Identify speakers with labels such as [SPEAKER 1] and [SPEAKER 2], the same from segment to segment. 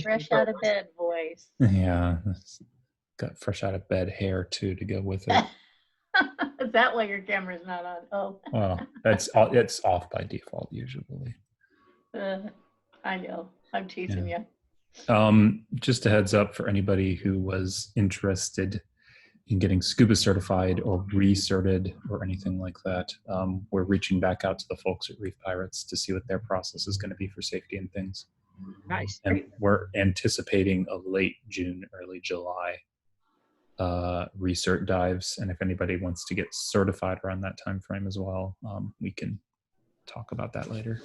[SPEAKER 1] Fresh out of bed voice.
[SPEAKER 2] Yeah, it's got fresh out of bed hair too to go with it.
[SPEAKER 1] Is that why your camera's not on? Oh.
[SPEAKER 2] Well, it's off by default usually.
[SPEAKER 1] I know. I'm teasing you.
[SPEAKER 2] Just a heads up for anybody who was interested in getting scuba certified or recerted or anything like that. We're reaching back out to the folks at Reef Pirates to see what their process is going to be for safety and things.
[SPEAKER 3] Nice.
[SPEAKER 2] And we're anticipating a late June, early July recert dives. And if anybody wants to get certified around that time frame as well, we can talk about that later.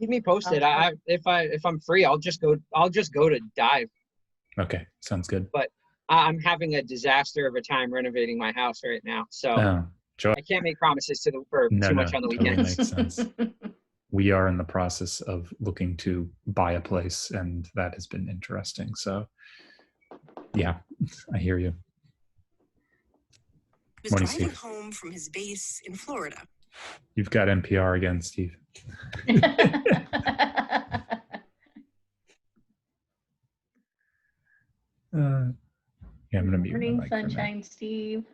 [SPEAKER 3] Keep me posted. If I'm free, I'll just go to dive.
[SPEAKER 2] Okay, sounds good.
[SPEAKER 3] But I'm having a disaster of a time renovating my house right now, so I can't make promises for too much on the weekends.
[SPEAKER 2] Totally makes sense. We are in the process of looking to buy a place, and that has been interesting. So, yeah, I hear you.
[SPEAKER 4] He was driving home from his base in Florida.
[SPEAKER 2] You've got NPR again, Steve. Yeah, I'm gonna mute.
[SPEAKER 1] Morning, sunshine, Steve.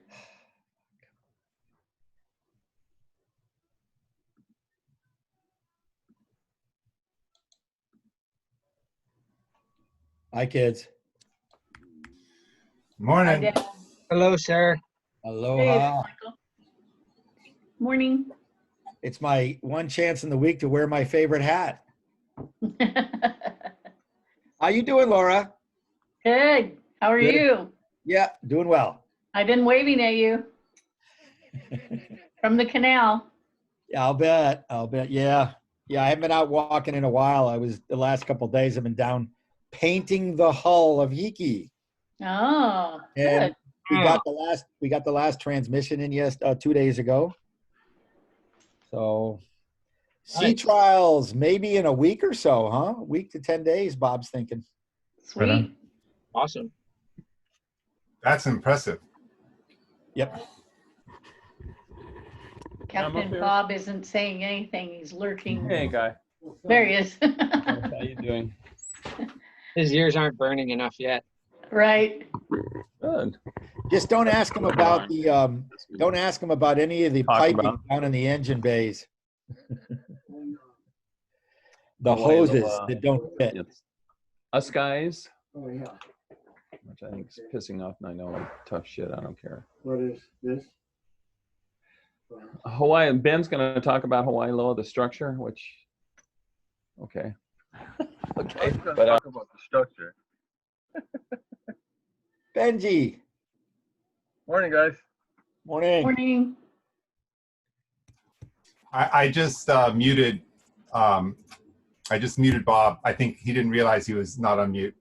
[SPEAKER 5] Hi, kids.
[SPEAKER 6] Morning.
[SPEAKER 1] Hi, Dad.
[SPEAKER 3] Hello, sir.
[SPEAKER 5] Aloha.
[SPEAKER 1] Morning.
[SPEAKER 5] It's my one chance in the week to wear my favorite hat. How you doing, Laura?
[SPEAKER 1] Good. How are you?
[SPEAKER 5] Yeah, doing well.
[SPEAKER 1] I've been waving at you from the canal.
[SPEAKER 5] Yeah, I'll bet. Yeah. I haven't been out walking in a while. The last couple of days I've been down painting the hull of Hiki.
[SPEAKER 1] Oh,
[SPEAKER 5] and
[SPEAKER 1] good.
[SPEAKER 5] we got the last transmission in 2 days ago. So sea trials maybe in a week or so, huh? A week to 10 days, Bob's thinking.
[SPEAKER 1] Sweet.
[SPEAKER 3] Awesome.
[SPEAKER 6] That's impressive.
[SPEAKER 5] Yep.
[SPEAKER 1] Captain Bob isn't saying anything. He's lurking.
[SPEAKER 7] Hey, guy.
[SPEAKER 1] There he is.
[SPEAKER 7] How you doing?
[SPEAKER 3] His ears aren't burning enough yet.
[SPEAKER 1] Right.
[SPEAKER 7] Good.
[SPEAKER 5] Just don't ask him about any of the piping down in the engine bays. The hoses that don't fit.
[SPEAKER 7] Us guys. Oh yeah. Which I think is pissing off. And I know tough shit. I don't care.
[SPEAKER 8] What is this?
[SPEAKER 7] Hawaii. Ben's going to talk about Hawai'iloa, the structure. Which. Okay. Okay. But
[SPEAKER 8] talk about the structure.
[SPEAKER 5] Benji.
[SPEAKER 8] Morning, guys.
[SPEAKER 5] Morning.
[SPEAKER 1] Morning.
[SPEAKER 6] I just muted. I just muted Bob. I think he didn't realize he was not on mute.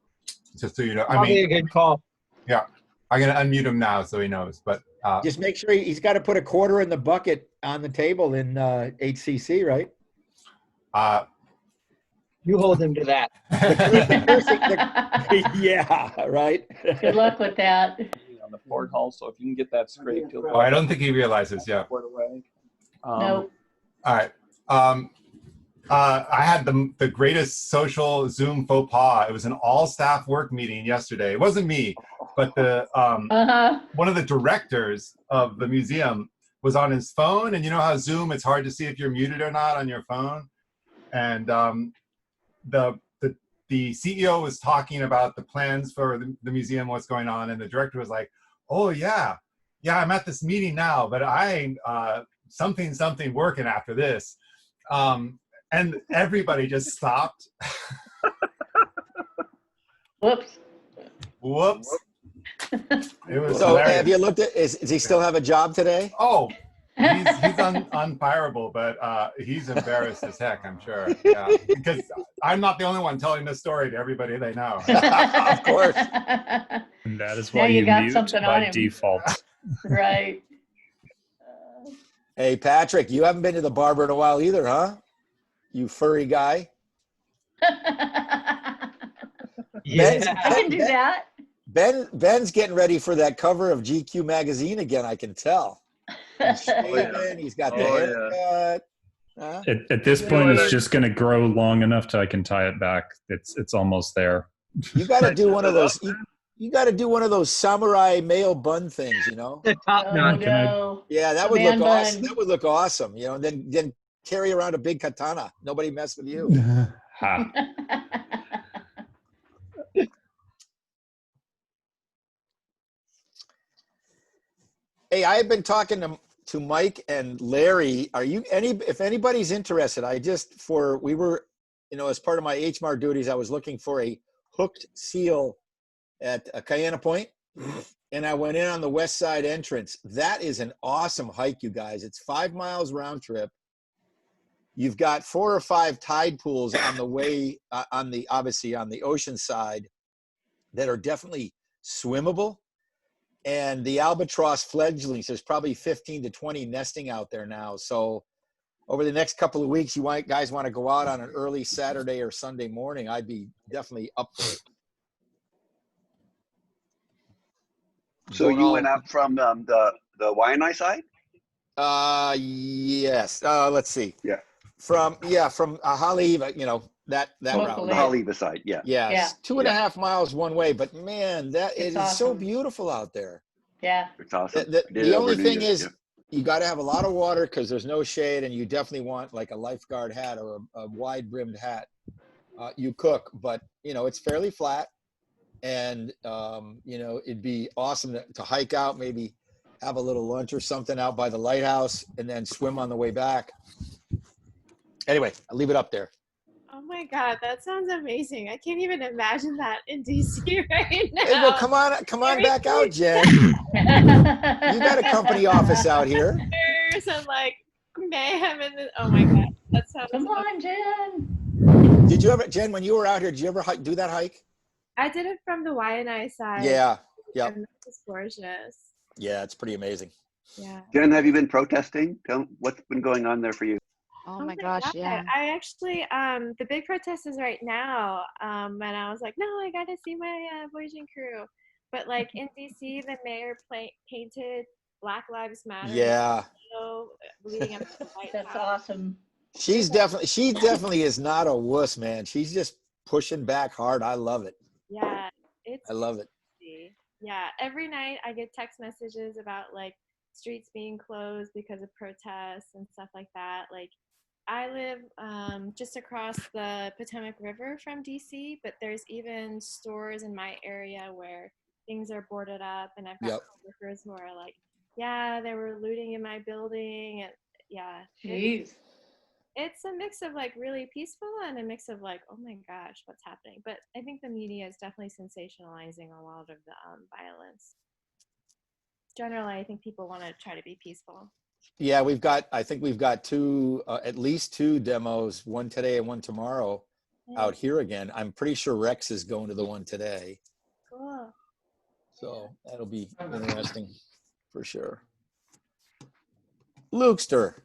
[SPEAKER 6] Just so you know.
[SPEAKER 3] Probably a good call.
[SPEAKER 6] Yeah, I'm gonna unmute him now so he knows. But
[SPEAKER 5] just make sure he's got to put a quarter in the bucket on the table in HCC, right?
[SPEAKER 3] You hold him to that.
[SPEAKER 5] Yeah, right.
[SPEAKER 1] Good luck with that.
[SPEAKER 7] On the port hull, so if you can get that scraped,
[SPEAKER 6] oh, I don't think he realizes. Yeah.
[SPEAKER 1] Nope.
[SPEAKER 6] All right. I had the greatest social Zoom faux pas. It was an all-staff work meeting yesterday. It wasn't me, but the one of the directors of the museum was on his phone, and you know how Zoom, it's hard to see if you're muted or not on your phone. And the CEO was talking about the plans for the museum, what's going on, and the director was like, "Oh yeah, I'm at this meeting now, but I something working after this." And everybody just stopped.
[SPEAKER 1] Whoops.
[SPEAKER 6] It was
[SPEAKER 5] so
[SPEAKER 6] hilarious.
[SPEAKER 5] have you looked at, does he still have a job today?
[SPEAKER 6] Oh, he's unfireable, but he's embarrassed as heck, I'm sure. Yeah, because I'm not the only one telling this story to everybody they know.
[SPEAKER 5] Of course.
[SPEAKER 2] And that is why
[SPEAKER 1] Now you got
[SPEAKER 2] mute
[SPEAKER 1] something
[SPEAKER 2] by
[SPEAKER 1] on him.
[SPEAKER 2] default.
[SPEAKER 1] Right.
[SPEAKER 5] Hey, Patrick, you haven't been to the barber in a while either, huh? You furry guy.
[SPEAKER 3] Yeah.
[SPEAKER 1] I can do that.
[SPEAKER 5] Ben's getting ready for that cover of GQ magazine again, I can tell. He's shaving, he's got the haircut.
[SPEAKER 2] At this point, it's just going to grow long enough till I can tie it back. It's almost there.
[SPEAKER 5] You got to do one of those. You got to do one of those samurai male bun things, you know?
[SPEAKER 3] The top knot.
[SPEAKER 1] No.
[SPEAKER 5] Yeah, that
[SPEAKER 1] The
[SPEAKER 5] would look
[SPEAKER 1] man
[SPEAKER 5] awesome.
[SPEAKER 1] bun.
[SPEAKER 5] That would look awesome, you know. And then carry around a big katana. Nobody mess with you.
[SPEAKER 2] Ha.
[SPEAKER 5] Hey, I've been talking to Mike and Larry. If anybody's interested, as part of my HMAR duties, I was looking for a hooked seal at Cayena Point, and I went in on the west side entrance. That is an awesome hike, you guys. It's 5 miles round trip. You've got 4 or 5 tide pools on the way, obviously on the ocean side, that are definitely swimmable. And the albatross fledglings, there's probably 15 to 20 nesting out there now. So over the next couple of weeks, guys want to go out on an early Saturday or Sunday morning, I'd be definitely up for it.
[SPEAKER 9] So you went up from the Waianae side?
[SPEAKER 5] Yes. Let's see.
[SPEAKER 9] Yeah.
[SPEAKER 5] From Hawai'iloa, that route.
[SPEAKER 9] The Hawai'iloa side, yeah.
[SPEAKER 5] Yeah,
[SPEAKER 1] Yeah.
[SPEAKER 5] 2.5 miles one way, but man, it is so
[SPEAKER 1] awesome.
[SPEAKER 5] beautiful out there.
[SPEAKER 1] Yeah.
[SPEAKER 9] It's awesome.
[SPEAKER 5] The only thing is, you got to have a lot of water because there's no shade, and you definitely want like a lifeguard hat or a wide brimmed hat. You cook, but it's fairly flat, and it'd be awesome to hike out, maybe have a little lunch or something out by the lighthouse, and then swim on the way back. Anyway, I'll leave it up there.
[SPEAKER 10] Oh my God, that sounds amazing. I can't even imagine that in DC right now.
[SPEAKER 5] Hey, well, come on back out, Jen. You got a company office out here.
[SPEAKER 10] There's some like mayhem in the, oh my God, that sounds
[SPEAKER 1] Come on, Jen.
[SPEAKER 5] Did you ever, Jen, when you were out here, did you ever do that hike?
[SPEAKER 10] I did it from the Waianae side.
[SPEAKER 5] Yeah, yeah.
[SPEAKER 10] And it's gorgeous.
[SPEAKER 5] Yeah, it's pretty amazing.
[SPEAKER 10] Yeah.
[SPEAKER 9] Jen, have you been protesting? What's been going on there for you?
[SPEAKER 11] Oh my gosh,
[SPEAKER 10] God.
[SPEAKER 11] yeah.
[SPEAKER 10] I actually, the big protest is right now. And I was like, no, I got to see my Voyaging crew. But like in DC, the mayor painted Black Lives Matter.
[SPEAKER 5] Yeah.
[SPEAKER 10] Leading up to the White
[SPEAKER 1] That's
[SPEAKER 10] House.
[SPEAKER 1] awesome.
[SPEAKER 5] She definitely is not a wuss, man. She's just pushing back hard. I love it.
[SPEAKER 10] Yeah.
[SPEAKER 5] I love it.
[SPEAKER 10] Yeah. Every night I get text messages about like streets being closed because of protests and stuff like that. Like, I live just across the Potomac River from DC, but there's even stores in my area where things are boarded up, and I've got coworkers who are like, yeah, they were looting in my building, and yeah.
[SPEAKER 1] Jeez.
[SPEAKER 10] It's a mix of like really peaceful and a mix of like, oh my gosh, what's happening? But I think the media is definitely sensationalizing a lot of the violence. Generally, I think people want to try to be peaceful.
[SPEAKER 5] Yeah, I think we've got at least 2 demos, one today and one tomorrow, out here again. I'm pretty sure Rex is going to the one today.
[SPEAKER 10] Cool.
[SPEAKER 5] So that'll be interesting for sure. Lukester.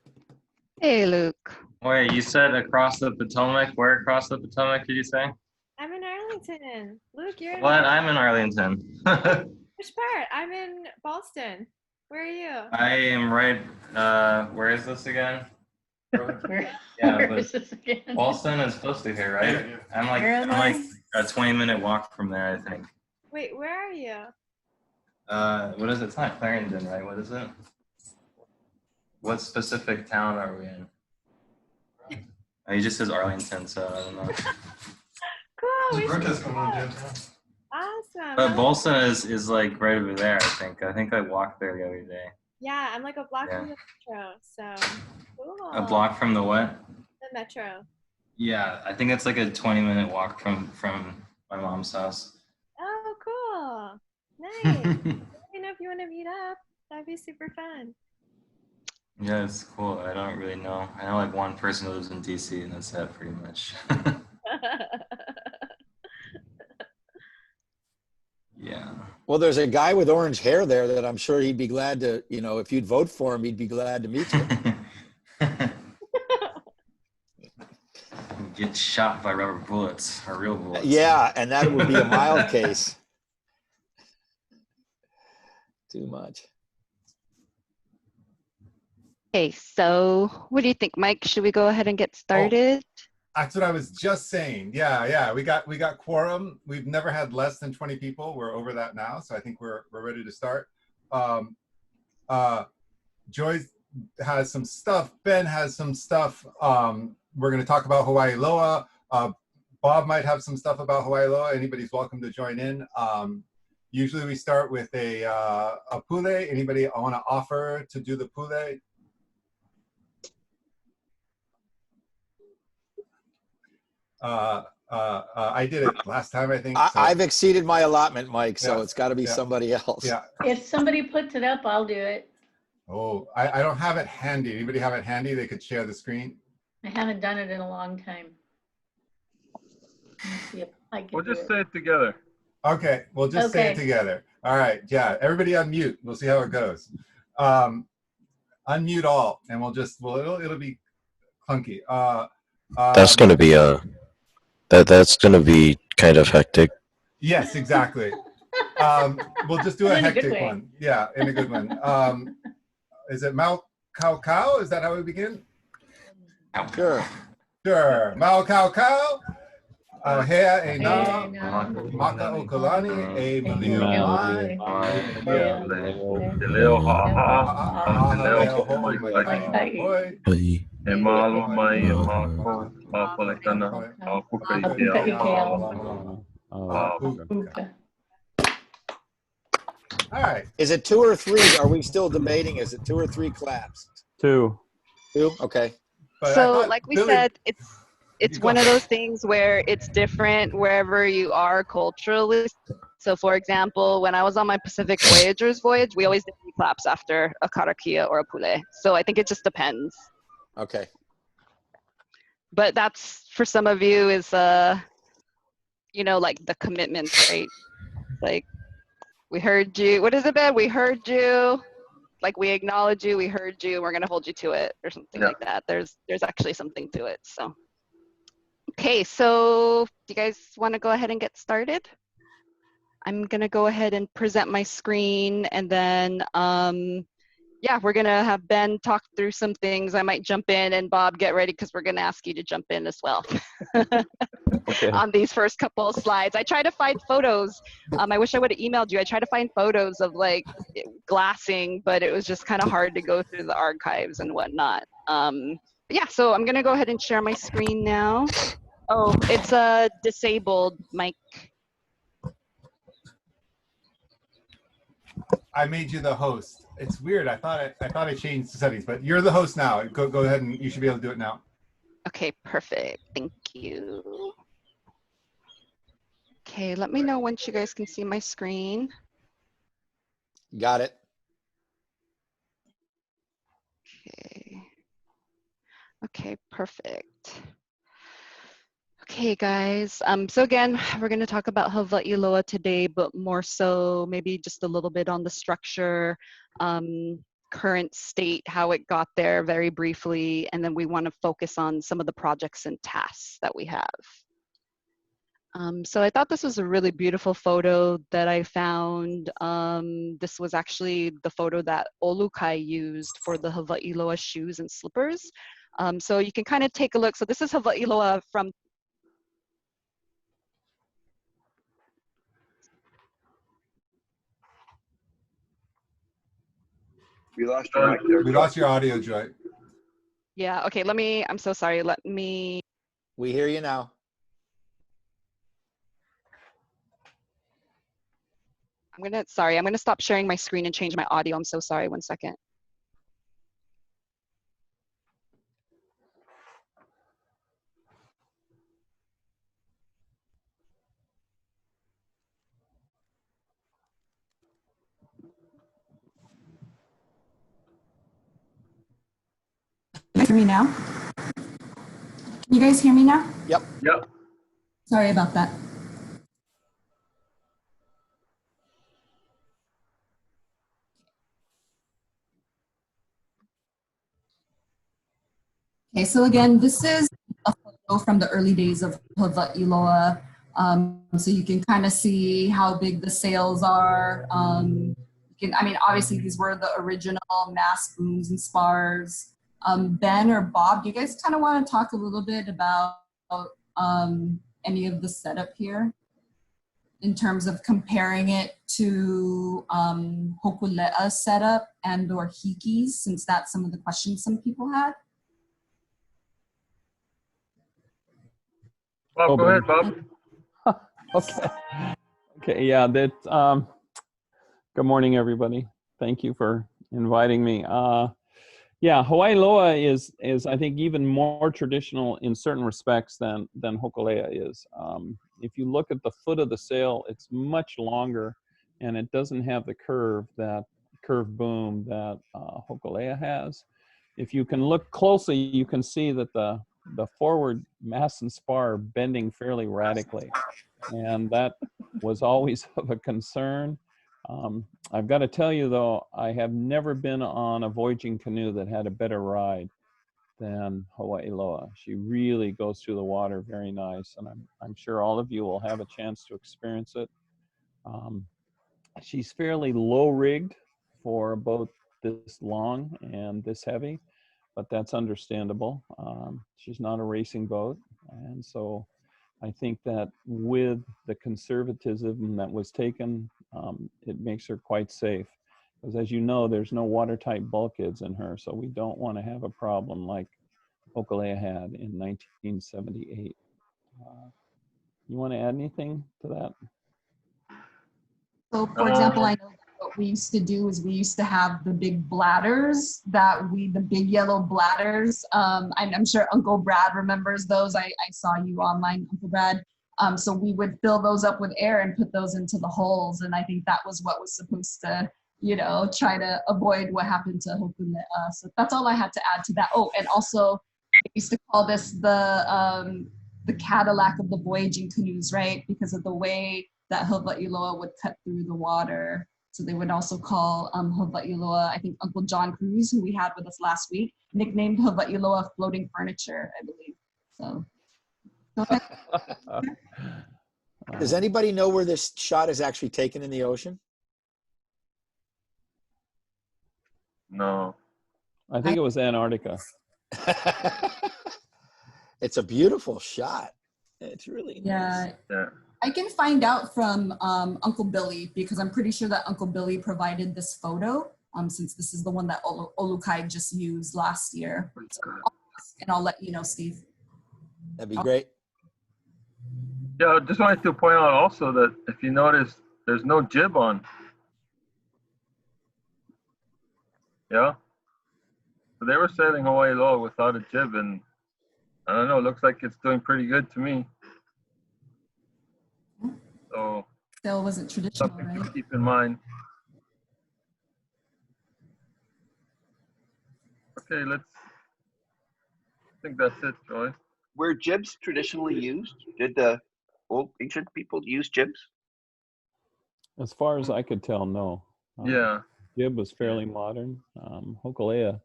[SPEAKER 11] Hey, Luke.
[SPEAKER 12] Wait, you said across the Potomac? Where across the Potomac did you say?
[SPEAKER 10] I'm in Arlington. Luke, you're in
[SPEAKER 12] What? I'm in Arlington.
[SPEAKER 10] Which part? I'm in Boston. Where are you?
[SPEAKER 12] I am right, where is this again?
[SPEAKER 1] Where is this again?
[SPEAKER 12] Boston is close to here, right? I'm like a 20-minute walk from there, I think.
[SPEAKER 10] Wait, where are you?
[SPEAKER 12] What is it? It's not Clarendon, right? What is it? What specific town are we in? He just says Arlington, so I don't know.
[SPEAKER 10] Cool.
[SPEAKER 6] There's a protest going on downtown.
[SPEAKER 10] Awesome.
[SPEAKER 12] But Boston is like right over there, I think. I think I walked there the other day.
[SPEAKER 10] Yeah, I'm like a block from the metro, so cool.
[SPEAKER 12] A block from the what?
[SPEAKER 10] The metro.
[SPEAKER 12] Yeah, I think it's like a 20-minute walk from my mom's house.
[SPEAKER 10] Oh, cool. Nice. Let me know if you want to meet up. That'd be super fun.
[SPEAKER 12] Yeah, it's cool. I don't really know. I know like one person who lives in DC, and that's it pretty much. Yeah.
[SPEAKER 5] Well, there's a guy with orange hair there that I'm sure he'd be glad to, if you'd vote for him, he'd be glad to meet you.
[SPEAKER 12] Get shot by rubber bullets or real bullets.
[SPEAKER 5] Yeah, and that would be a mild case. Too much.
[SPEAKER 11] Okay, so what do you think, Mike? Should we go ahead and get started?
[SPEAKER 6] That's what I was just saying. Yeah. We got quorum. We've never had less than 20 people. We're over that now, so I think we're ready to start. Joyce has some stuff. Ben has some stuff. We're going to talk about Hawai'iloa. Bob might have some stuff about Hawai'iloa. Anybody's welcome to join in. Usually we start with a pule. Anybody want to offer to do the pule? I did it last time, I think. So.
[SPEAKER 5] I've exceeded my allotment, Mike, so it's got to be somebody else.
[SPEAKER 6] Yeah.
[SPEAKER 1] If somebody puts it up, I'll do it.
[SPEAKER 6] Oh, I don't have it handy. Anybody have it handy? They could share the screen.
[SPEAKER 1] I haven't done it in a long time. Let me see if I can
[SPEAKER 8] We'll just
[SPEAKER 1] do
[SPEAKER 8] say it together.
[SPEAKER 6] Okay, we'll just say it together. All right, yeah. Everybody unmute. We'll see how it goes. Unmute all, and it'll be clunky.
[SPEAKER 13] That's gonna be that's gonna be kind of hectic.
[SPEAKER 6] Yes, exactly. We'll just do a hectic one. Yeah, in a good one. Is it Mau Kau Kau? Is that how we begin?
[SPEAKER 5] Sure.
[SPEAKER 6] Sure. Mau Kau Kau. Hea e na maka o kalani e malio mai te leo ha leo ho mai e malo mai e mako a palekana a puka I ke a All right.
[SPEAKER 5] Is it 2 or 3? Are we still debating? Is it 2 or 3 claps?
[SPEAKER 7] 2.
[SPEAKER 5] 2? Okay.
[SPEAKER 11] So like we said, it's one of those things where it's different wherever you are culturally. So for example, when I was on my Pacific Voyagers voyage, we always did 3 claps after a karakia or a pule. So I think it just depends.
[SPEAKER 5] Okay.
[SPEAKER 11] But that's, for some of you, is you know, like the commitment, right? Like, we heard you. What is it, Ben? We heard you. Like, we acknowledge you, we heard you, we're gonna hold you to it, or something like that. There's actually something to it, so. Okay, so do you guys want to go ahead and get started? I'm going to go ahead and present my screen, and then, yeah, we're going to have Ben talk through some things. I might jump in, and Bob, get ready, because we're going to ask you to jump in as well on these first couple of slides. I try to find photos. I wish I would have emailed you. I tried to find photos of, like, glassing, but it was just kind of hard to go through the archives and whatnot. Yeah, so I'm going to go ahead and share my screen now. Oh, it's disabled, Mike.
[SPEAKER 6] I made you the host. It's weird. I thought I changed the settings, but you're the host now. Go ahead and you should be able to do it now.
[SPEAKER 11] Okay, perfect. Thank you. Okay, let me know once you guys can see my screen.
[SPEAKER 5] Got it.
[SPEAKER 11] Okay. Okay, perfect. Okay, guys. So again, we're going to talk about Hawai'iloa today, but more so maybe just a little bit on the structure, current state, how it got there very briefly, and then we want to focus on some of the projects and tasks that we have. So I thought this was a really beautiful photo that I found. This was actually the photo that Olukai used for the Hawai'iloa shoes and slippers. So you can kind of take a look. So this is Hawai'iloa from
[SPEAKER 9] We lost your mic there.
[SPEAKER 6] We lost your audio, Joy.
[SPEAKER 11] Yeah, okay, I'm so sorry, we
[SPEAKER 5] hear you now.
[SPEAKER 11] I'm gonna stop sharing my screen and change my audio. I'm so sorry, 1 second.
[SPEAKER 14] Hear me now? Can you guys hear me now?
[SPEAKER 5] Yep.
[SPEAKER 8] Yep.
[SPEAKER 14] Sorry about that. Okay, so again, this is a photo from the early days of Hawai'iloa. So you can kind of see how big the sails are. You I mean, obviously these were the original mast booms and spars. Ben or Bob, do you guys kind of want to talk a little bit about any of the setup here in terms of comparing it to Hokulea setup and or Hikis, since that's some of the questions some people had?
[SPEAKER 8] Bob, go ahead, Bob.
[SPEAKER 7] Okay. Okay. Yeah. That. Good morning, everybody. Thank you for inviting me. Yeah, Hawai'iloa is I think even more traditional in certain respects than Hokulea is. If you look at the foot of the sail, it's much longer, and it doesn't have the curve boom that Hokulea has. If you can look closely, you can see that the forward mast and spar are bending fairly radically, and that was always of a concern. I've got to tell you though, I have never been on a voyaging canoe that had a better ride than Hawai'iloa. She really goes through the water very nice, and I'm sure all of you will have a chance to experience it. She's fairly low rigged for a boat this long and this heavy, but that's understandable. She's not a racing boat, and so I think that with the conservatism that was taken, it makes her quite safe. Because as you know, there's no watertight bulkheads in her, so we don't want to have a problem like Hokulea had in 1978. You want to add anything to that?
[SPEAKER 14] So for example, I know what we used to do is we used to have the big bladders the big yellow bladders. I'm sure Uncle Brad remembers those. I saw you online, Uncle Brad. So we would fill those up with air and put those into the holes. And I think that was what was supposed to, try to avoid what happened to Hokulea. So that's all I had to add to that. Oh, and also I used to call this the Cadillac of the voyaging canoes, right? Because of the way that Hawai'iloa would cut through the water. So they would also call Hawai'iloa, I think Uncle John Cruz, who we had with us last week, nicknamed Hawai'iloa floating furniture, I believe. So.
[SPEAKER 5] Does anybody know where this shot is actually taken in the ocean?
[SPEAKER 8] No.
[SPEAKER 7] I think it was Antarctica.
[SPEAKER 5] It's a beautiful shot. It's really nice.
[SPEAKER 8] Yeah.
[SPEAKER 14] I can find out from Uncle Billy, because I'm pretty sure that Uncle Billy provided this photo, since this is the one that Olukai just used last year. So I'll let you know, Steve.
[SPEAKER 5] That'd be great.
[SPEAKER 8] Yeah, I just wanted to point out also that if you notice, there's no jib on. Yeah. So they were sailing Hawai'iloa without a jib, and I don't know, it looks like it's doing pretty good to me. So
[SPEAKER 14] still wasn't traditional,
[SPEAKER 8] something
[SPEAKER 14] right?
[SPEAKER 8] to keep in mind. Okay, I think that's it, Joy.
[SPEAKER 9] Were jibs traditionally used? Did the old ancient people use jibs?
[SPEAKER 7] As far as I could tell, no.
[SPEAKER 8] Yeah.
[SPEAKER 7] Jib was fairly modern. Hokulea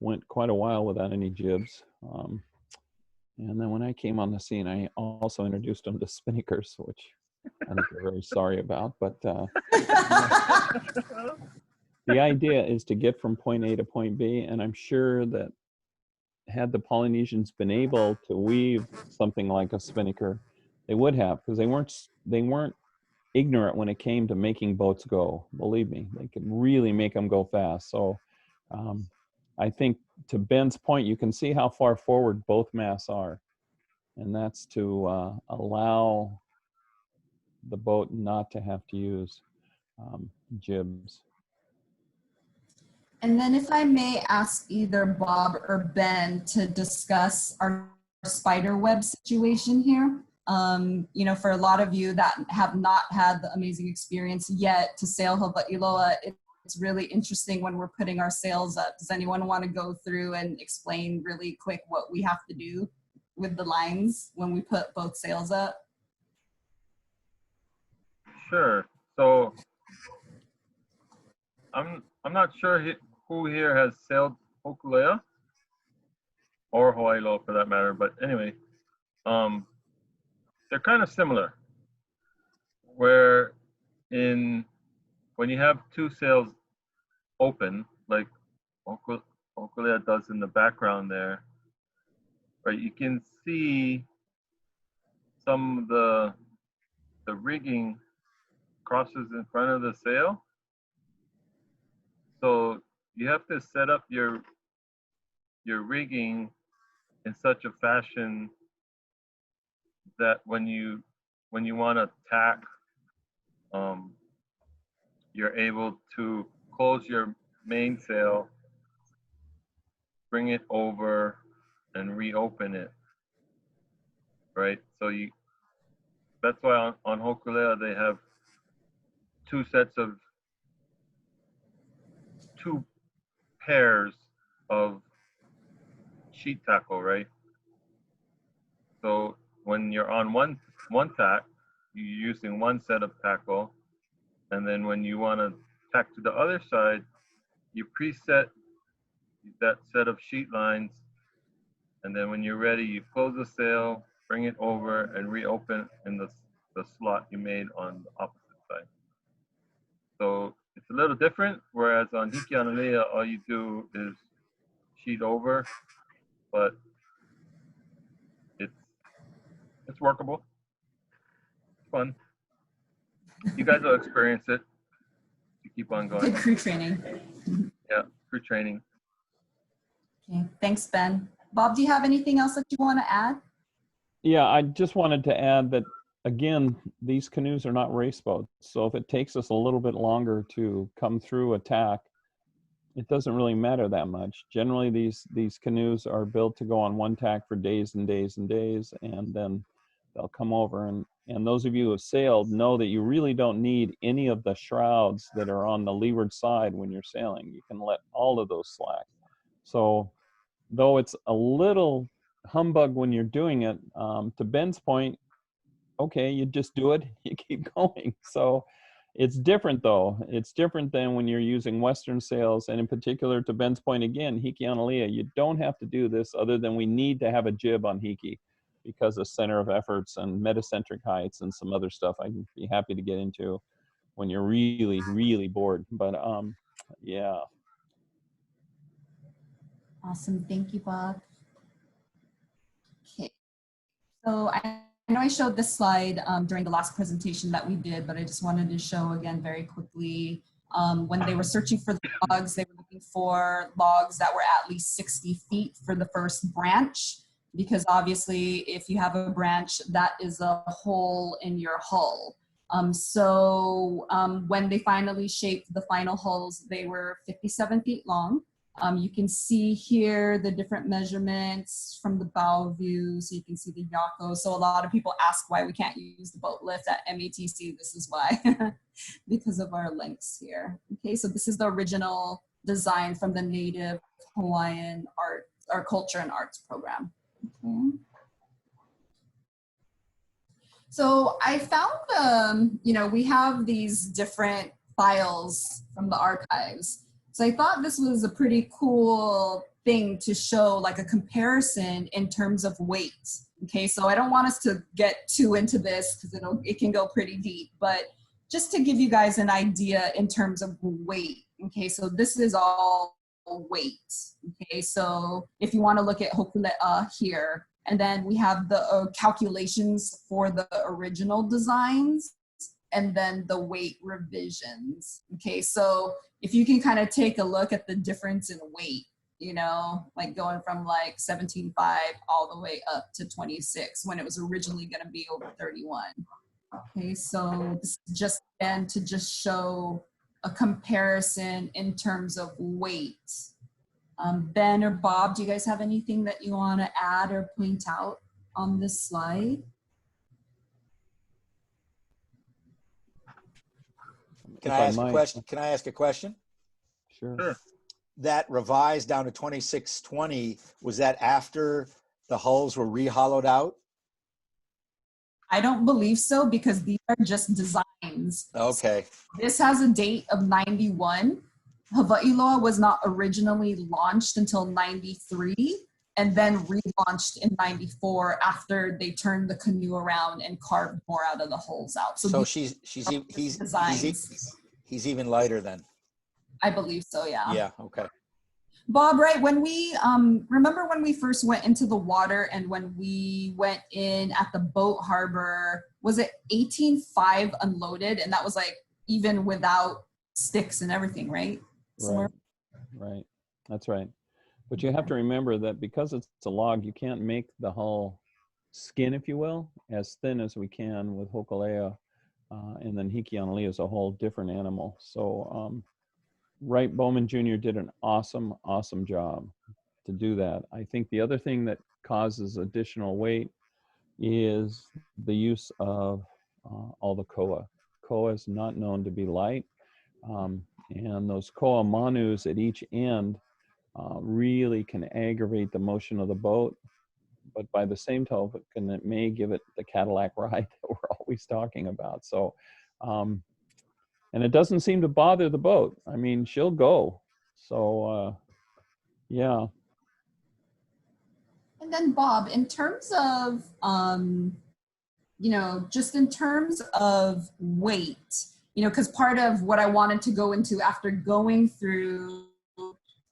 [SPEAKER 7] went quite a while without any jibs. And then when I came on the scene, I also introduced them to spinnakers, which I think they're very sorry about. But the idea is to get from point A to point B, and I'm sure that had the Polynesians been able to weave something like a spinnaker, they would have, because they weren't ignorant when it came to making boats go. Believe me, they could really make them go fast. So I think to Ben's point, you can see how far forward both masts are, and that's to allow the boat not to have to use jibs.
[SPEAKER 14] And then if I may ask either Bob or Ben to discuss our spider web situation here. For a lot of you that have not had the amazing experience yet to sail Hawai'iloa, it's really interesting when we're putting our sails up. Does anyone want to go through and explain really quick what we have to do with the lines when we put both sails up?
[SPEAKER 8] Sure. So I'm not sure who here has sailed Hokulea or Hawai'iloa for that matter, but anyway, they're kind of similar. Where in when you have two sails open, like Hawai'iloa does in the background there, right? You can see some of the rigging crosses in front of the sail. So you have to set up your rigging in such a fashion that when you want to tack, you're able to close your mainsail, bring it over, and reopen it. Right. So that's why on Hawai'iloa they have two pairs of sheet tackle, right? So when you're on one tack, you're using one set of tackle, and then when you want to tack to the other side, you preset that set of sheet lines, and then when you're ready, you close the sail, bring it over, and reopen in the slot you made on the opposite side. So it's a little different, whereas on Hiki all you do is sheet over, but it's workable. It's fun. You guys will experience it. You keep on going.
[SPEAKER 14] Good crew training.
[SPEAKER 8] Yeah, crew training.
[SPEAKER 14] Okay, thanks, Ben. Bob, do you have anything else that you want to add?
[SPEAKER 7] Yeah, I just wanted to add that, again, these canoes are not race boats. So if it takes us a little bit longer to come through a tack, it doesn't really matter that much. Generally, these canoes are built to go on one tack for days and days and days, and then they'll come over. And those of you who have sailed know that you really don't need any of the shrouds that are on the leeward side when you're sailing. You can let all of those slack. So though it's a little humbug when you're doing it, to Ben's point, okay, you just do it, you keep going. So it's different though. It's different than when you're using Western sails, and in particular, to Ben's point again, Hiki Analia, you don't have to do this other than we need to have a jib on Hiki because of center of efforts and metacentric heights and some other stuff I'd be happy to get into when you're really, really bored. But yeah.
[SPEAKER 14] Awesome, thank you, Bob. Okay, so I know I showed this slide during the last presentation that we did, but I just wanted to show again very quickly. When they were searching for the logs, they were looking for logs that were at least 60 feet for the first branch, because obviously if you have a branch, that is a hole in your hull. When they finally shaped the final hulls, they were 57 feet long. You can see here the different measurements from the bow view, so you can see the Yako. So a lot of people ask why we can't use the boat lift at METC. This is why, because of our lengths here. Okay, so this is the original design from the Native Hawaiian art or culture and arts program. Okay. So I found, we have these different files from the archives. So I thought this was a pretty cool thing to show, like a comparison in terms of weight. Okay, so I don't want us to get too into this because it can go pretty deep, but just to give you guys an idea in terms of weight. Okay, so this is all weight. Okay, so if you want to look at Hawai'iloa here, and then we have the calculations for the original designs, and then the weight revisions. Okay, so if you can kind of take a look at the difference in weight, like going from like 17.5 all the way up to 26 when it was originally going to be over 31. Okay, so this is just again to just show a comparison in terms of weight. Ben or Bob, do you guys have anything that you want to add or point out on this slide?
[SPEAKER 5] Can I ask a question? Can I ask a question?
[SPEAKER 7] Sure.
[SPEAKER 5] That revised down to 2620, was that after the hulls were re-hollowed out?
[SPEAKER 14] I don't believe so, because these are just designs.
[SPEAKER 5] Okay.
[SPEAKER 14] So this has a date of 91. Hawai'iloa was not originally launched until 93, and then relaunched in 94 after they turned the canoe around and carved more out of the hulls out. So
[SPEAKER 5] he's He's even lighter then.
[SPEAKER 14] I believe so, yeah.
[SPEAKER 5] Yeah, okay.
[SPEAKER 14] Bob, right, when we, remember when we first went into the water and when we went in at the boat harbor, was it 18.5 unloaded? And that was like even without sticks and everything, right?
[SPEAKER 7] Right, right, that's right. But you have to remember that because it's a log, you can't make the hull skin, if you will, as thin as we can with Hokulea. And then Hikianalia is a whole different animal. So Wright Bowman Jr. did an awesome, awesome job to do that. I think the other thing that causes additional weight is the use of all the koa. Koa is not known to be light. And those koa manus at each end really can aggravate the motion of the boat. But by the same token, it may give it the Cadillac ride that we're always talking about. So, and it doesn't seem to bother the boat. I mean, she'll go. So, yeah.
[SPEAKER 14] And then Bob, in terms of, you know, just in terms of weight, you know, because part of what I wanted to go into after going through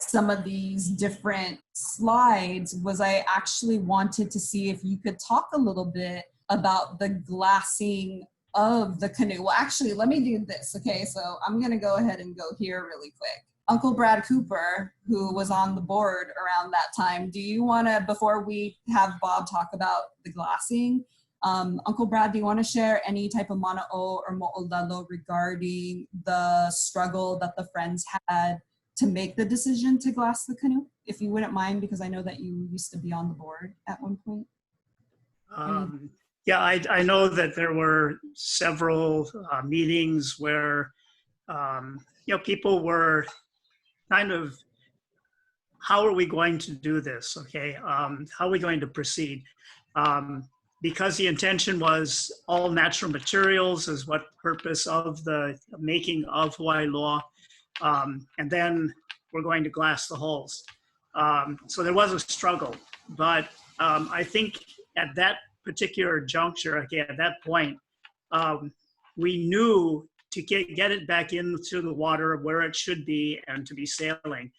[SPEAKER 14] some of these different slides was I actually wanted to see if you could talk a little bit about the glassing of the canoe. Well, actually, let me do this. Okay, so I'm going to go ahead and go here really quick. Uncle Brad Cooper, who was on the board around that time, do you want to, before we have Bob talk about the glassing, Uncle Brad, do you want to share any type of mana'o or mo'olelo regarding the struggle that the friends had to make the decision to glass the canoe, if you wouldn't mind, because I know that you used to be on the board at one point?
[SPEAKER 15] Yeah, I know that there were several meetings where, you know, people were kind of, how are we going to do this? Okay, how are we going to proceed? Because the intention was all natural materials is what purpose of the making of Hawai'iloa. And then we're going to glass the hulls. So there was a struggle, but I think at that particular juncture, okay, at that point, we knew to get it back into the water where it should be and to be sailing.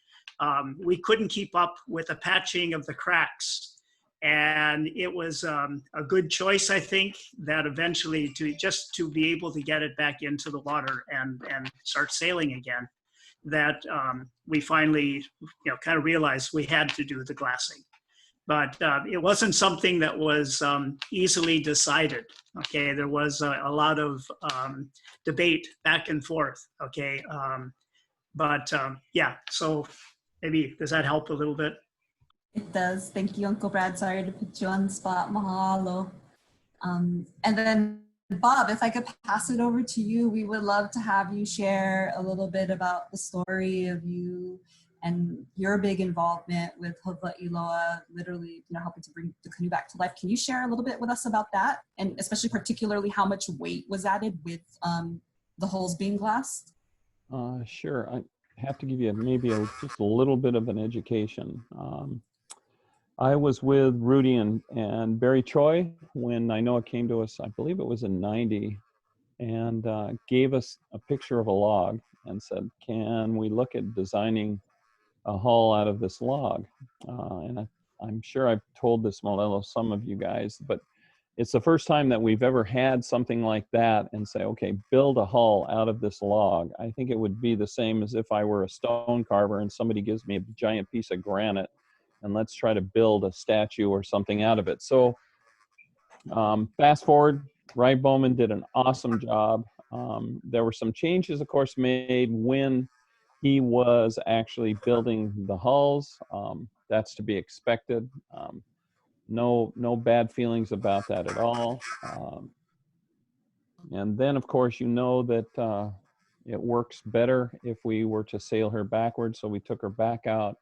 [SPEAKER 15] We couldn't keep up with the patching of the cracks. And it was a good choice, I think, that eventually to be able to get it back into the water and start sailing again, that we finally, you know, kind of realized we had to do the glassing. But it wasn't something that was easily decided. Okay, there was a lot of debate back and forth. Okay, yeah. So maybe does that help a little bit?
[SPEAKER 14] It does. Thank you, Uncle Brad. Sorry to put you on the spot. Mahalo. And then Bob, if I could pass it over to you, we would love to have you share a little bit about the story of you and your big involvement with Hawai'iloa, literally, you know, helping to bring the canoe back to life. Can you share a little bit with us about that? And especially particularly how much weight was added with the hulls being glassed?
[SPEAKER 7] Sure. I have to give you maybe just a little bit of an education. I was with Rudy and Barry Choi when Nainoa came to us, I believe it was in '90, and gave us a picture of a log and said, can we look at designing a hull out of this log? And I'm sure I've told this Malelo, some of you guys, but it's the first time that we've ever had something like that and say, okay, build a hull out of this log. I think it would be the same as if I were a stone carver and somebody gives me a giant piece of granite and let's try to build a statue or something out of it. So fast forward, Wright Bowman did an awesome job. There were some changes, of course, made when he was actually building the hulls. That's to be expected. No bad feelings about that at all. And then, of course, you know that it works better if we were to sail her backwards. So we took her back out,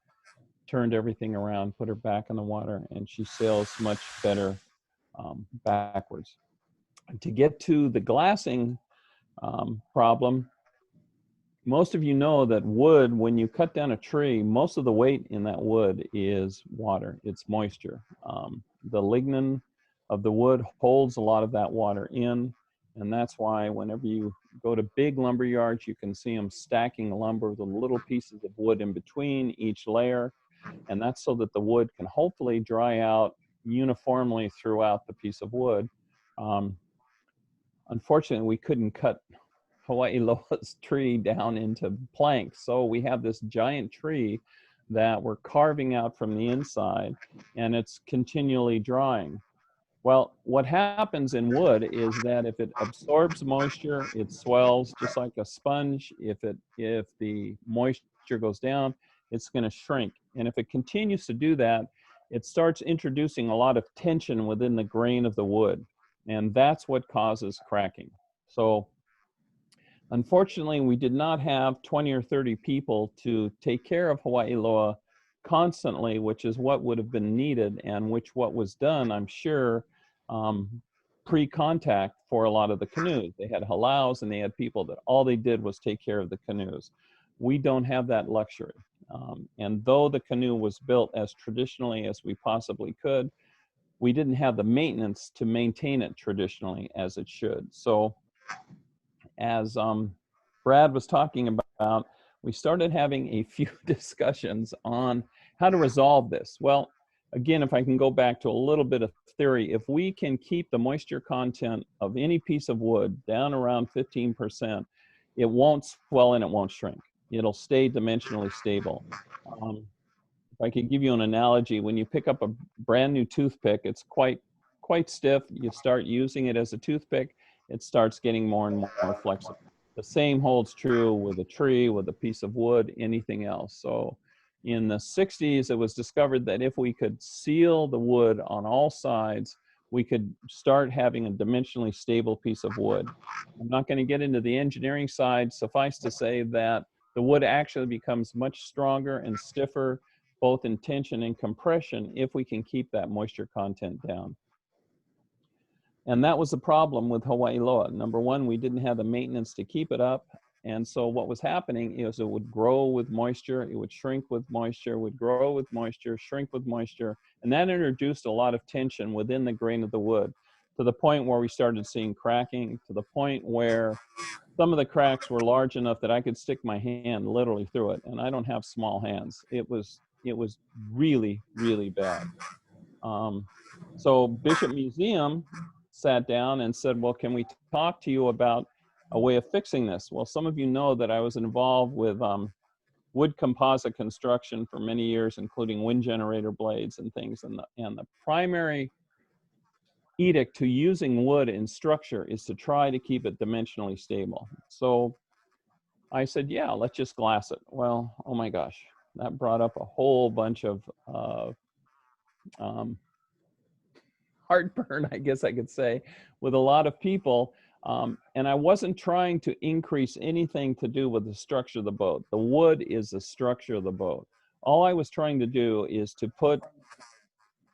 [SPEAKER 7] turned everything around, put her back in the water, and she sails much better backwards. And to get to the glassing problem, most of you know that wood, when you cut down a tree, most of the weight in that wood is water, it's moisture. The lignin of the wood holds a lot of that water in, And that's why whenever you go to big lumber yards, you can see them stacking lumber with little pieces of wood in between each layer. And that's so that the wood can hopefully dry out uniformly throughout the piece of wood. Unfortunately, we couldn't cut Hawai'iloa's tree down into planks. So we have this giant tree that we're carving out from the inside, and it's continually drying. Well, what happens in wood is that if it absorbs moisture, it swells just like a sponge. If the moisture goes down, it's going to shrink. And if it continues to do that, it starts introducing a lot of tension within the grain of the wood. And that's what causes cracking. So unfortunately, we did not have 20 or 30 people to take care of Hawai'iloa constantly, which is what would have been needed, and what was done, I'm sure, pre-contact for a lot of the canoes. They had halaus and they had people that all they did was take care of the canoes. We don't have that luxury. And though the canoe was built as traditionally as we possibly could, we didn't have the maintenance to maintain it traditionally as it should. So as Brad was talking about, we started having a few discussions on how to resolve this. Well, again, if I can go back to a little bit of theory, if we can keep the moisture content of any piece of wood down around 15%, it won't swell and it won't shrink. It'll stay dimensionally stable. If I could give you an analogy, when you pick up a brand new toothpick, it's quite stiff. You start using it as a toothpick, it starts getting more and more flexible. The same holds true with a tree, with a piece of wood, anything else. So in the 60s, it was discovered that if we could seal the wood on all sides, we could start having a dimensionally stable piece of wood. I'm not going to get into the engineering side. Suffice to say that the wood actually becomes much stronger and stiffer, both in tension and compression, if we can keep that moisture content down. And that was the problem with Hawai'iloa. Number one, we didn't have the maintenance to keep it up. And so what was happening is it would grow with moisture, it would shrink with moisture, would grow with moisture, shrink with moisture. And that introduced a lot of tension within the grain of the wood, to the point where we started seeing cracking, to the point where some of the cracks were large enough that I could stick my hand literally through it. And I don't have small hands. It was really, really bad. So Bishop Museum sat down and said, well, can we talk to you about a way of fixing this? Well, some of you know that I was involved with wood composite construction for many years, including wind generator blades and things. And the primary edict to using wood in structure is to try to keep it dimensionally stable. So I said, yeah, let's just glass it. Well, oh my gosh, that brought up a whole bunch of heartburn, I guess I could say, with a lot of people. And I wasn't trying to increase anything to do with the structure of the boat. The wood is the structure of the boat. All I was trying to do is to put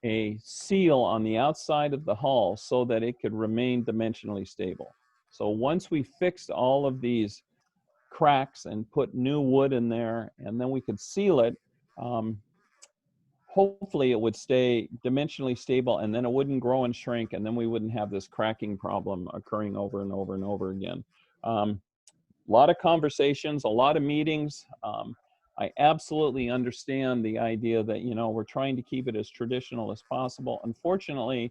[SPEAKER 7] a seal on the outside of the hull so that it could remain dimensionally stable. So once we fixed all of these cracks and put new wood in there, and then we could seal it, hopefully it would stay dimensionally stable, and then it wouldn't grow and shrink, and then we wouldn't have this cracking problem occurring over and over and over again. A lot of conversations, a lot of meetings. I absolutely understand the idea that, you know, we're trying to keep it as traditional as possible. Unfortunately,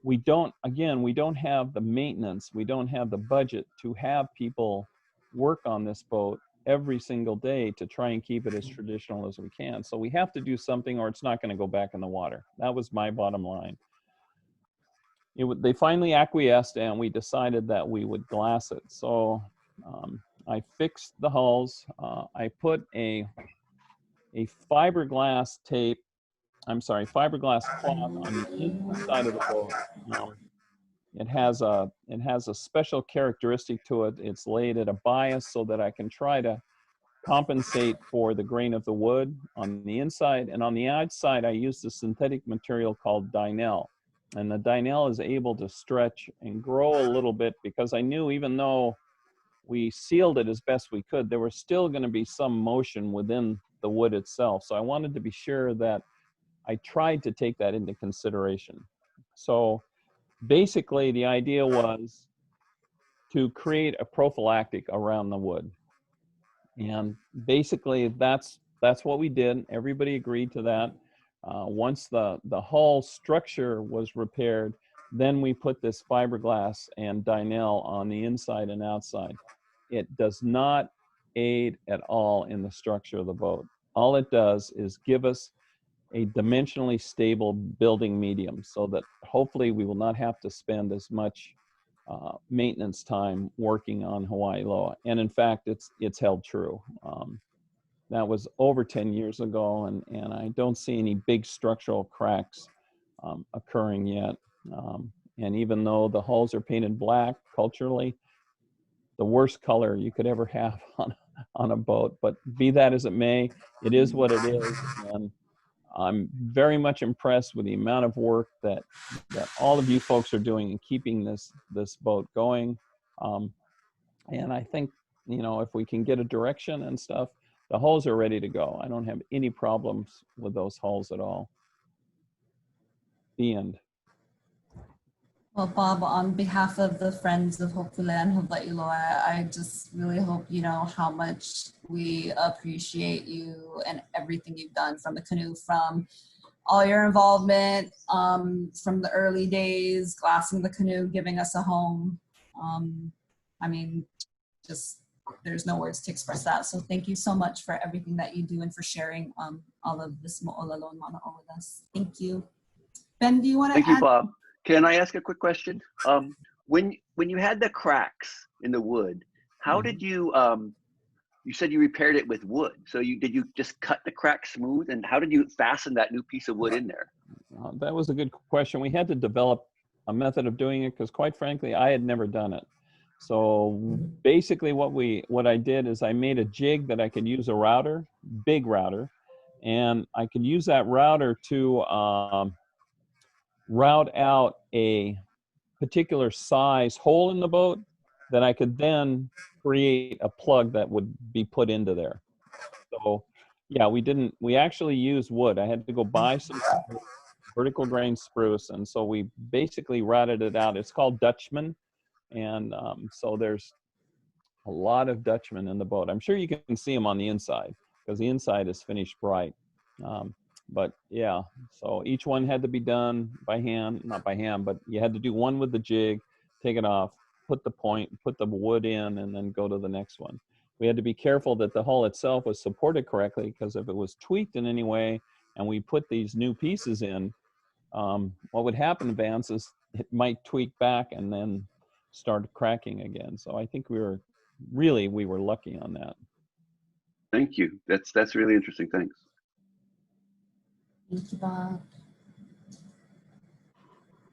[SPEAKER 7] we don't have the maintenance, we don't have the budget to have people work on this boat every single day to try and keep it as traditional as we can. So we have to do something, or it's not going to go back in the water. That was my bottom line. They finally acquiesced, and we decided that we would glass it. So I fixed the hulls. I put a fiberglass fiberglass cloth on the inside of the boat. It has a special characteristic to it. It's laid at a bias so that I can try to compensate for the grain of the wood on the inside. And on the outside, I used a synthetic material called Dynel. And the Dynel is able to stretch and grow a little bit, because I knew even though we sealed it as best we could, there was still going to be some motion within the wood itself. So I wanted to be sure that I tried to take that into consideration. So basically the idea was to create a prophylactic around the wood. And basically that's what we did. Everybody agreed to that. Once the hull structure was repaired, then we put this fiberglass and Dynel on the inside and outside. It does not aid at all in the structure of the boat. All it does is give us a dimensionally stable building medium so that hopefully we will not have to spend as much maintenance time working on Hawai'iloa. And in fact, it's held true. That was over 10 years ago, and I don't see any big structural cracks occurring yet. And even though the hulls are painted black culturally, the worst color you could ever have on a boat, but be that as it may, it is what it is. And I'm very much impressed with the amount of work that all of you folks are doing in keeping this boat going. And I think, you know, if we can get a direction and stuff, the hulls are ready to go. I don't have any problems with those hulls at all. The end.
[SPEAKER 14] Well, Bob, on behalf of the Friends of Hopefully and Hawai'iloa, I just really hope you know how much we appreciate you and everything you've done from the canoe, from all your involvement, from the early days, glassing the canoe, giving us a home. I mean, just there's no words to express that. So thank you so much for everything that you do and for sharing all of this mo'olelo and mana'o with us. Thank you. Ben, do you want to add?
[SPEAKER 9] Thank you, Bob. Can I ask a quick question? When you had the cracks in the wood, how did you, you said you repaired it with wood. So did you just cut the crack smooth, and how did you fasten that new piece of wood in there?
[SPEAKER 7] That was a good question. We had to develop a method of doing it because quite frankly, I had never done it. So basically what I did is I made a jig that I could use a router, big router, and I could use that router to route out a particular size hole in the boat that I could then create a plug that would be put into there. So yeah, we actually used wood. I had to go buy some vertical grain spruce, and so we basically routed it out. It's called Dutchman. And so there's a lot of Dutchmen in the boat. I'm sure you can see them on the inside because the inside is finished bright. But yeah, so each one had to be done by hand, not by hand, but you had to do one with the jig, take it off, put the point, put the wood in, and then go to the next one. We had to be careful that the hull itself was supported correctly, because if it was tweaked in any way and we put these new pieces in, what would happen, Vance, is it might tweak back and then start cracking again. So I think we were lucky on that.
[SPEAKER 9] Thank you. That's really interesting. Thanks.
[SPEAKER 14] Thank you, Bob.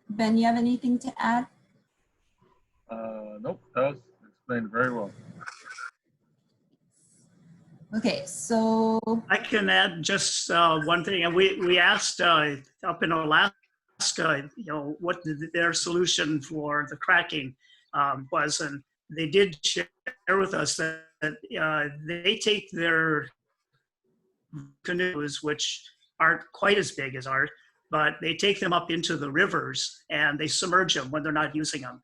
[SPEAKER 14] Ben, you have anything to add?
[SPEAKER 8] Nope, that was explained very well.
[SPEAKER 14] Okay, so
[SPEAKER 15] I can add just one thing. And we asked up in Alaska, you know, what their solution for the cracking was, and they did share with us that they take their canoes, which aren't quite as big as ours, but they take them up into the rivers and they submerge them when they're not using them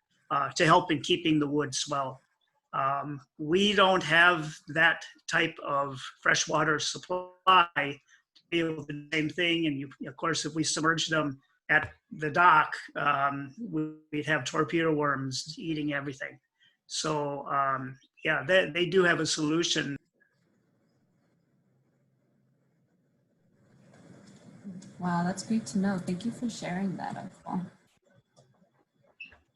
[SPEAKER 15] to help in keeping the wood swell. We don't have that type of freshwater supply to be able to do the same thing. And of course, if we submerge them at the dock, we'd have torpedo worms eating everything. So yeah, they do have a solution.
[SPEAKER 14] wow, that's great to know. Thank you for sharing that, Uncle.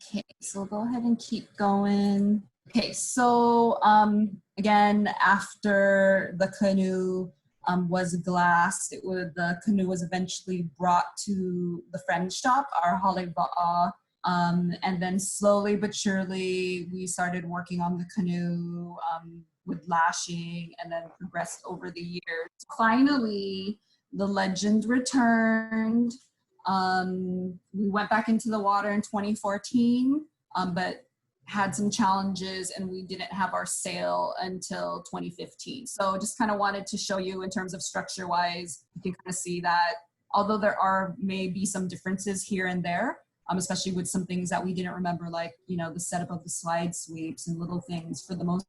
[SPEAKER 14] Okay, so we'll go ahead and keep going. Okay, so again, after the canoe was glassed, the canoe was eventually brought to the friend shop, our Hawai'iloa, and then slowly but surely we started working on the canoe with lashing, and then progressed over the years. Finally, the legend returned. We went back into the water in 2014, but had some challenges and we didn't have our sail until 2015. So just kind of wanted to show you in terms of structure wise, you can kind of see that although there are maybe some differences here and there, especially with some things that we didn't remember, like, you know, the setup of the slide sweeps and little things. For the most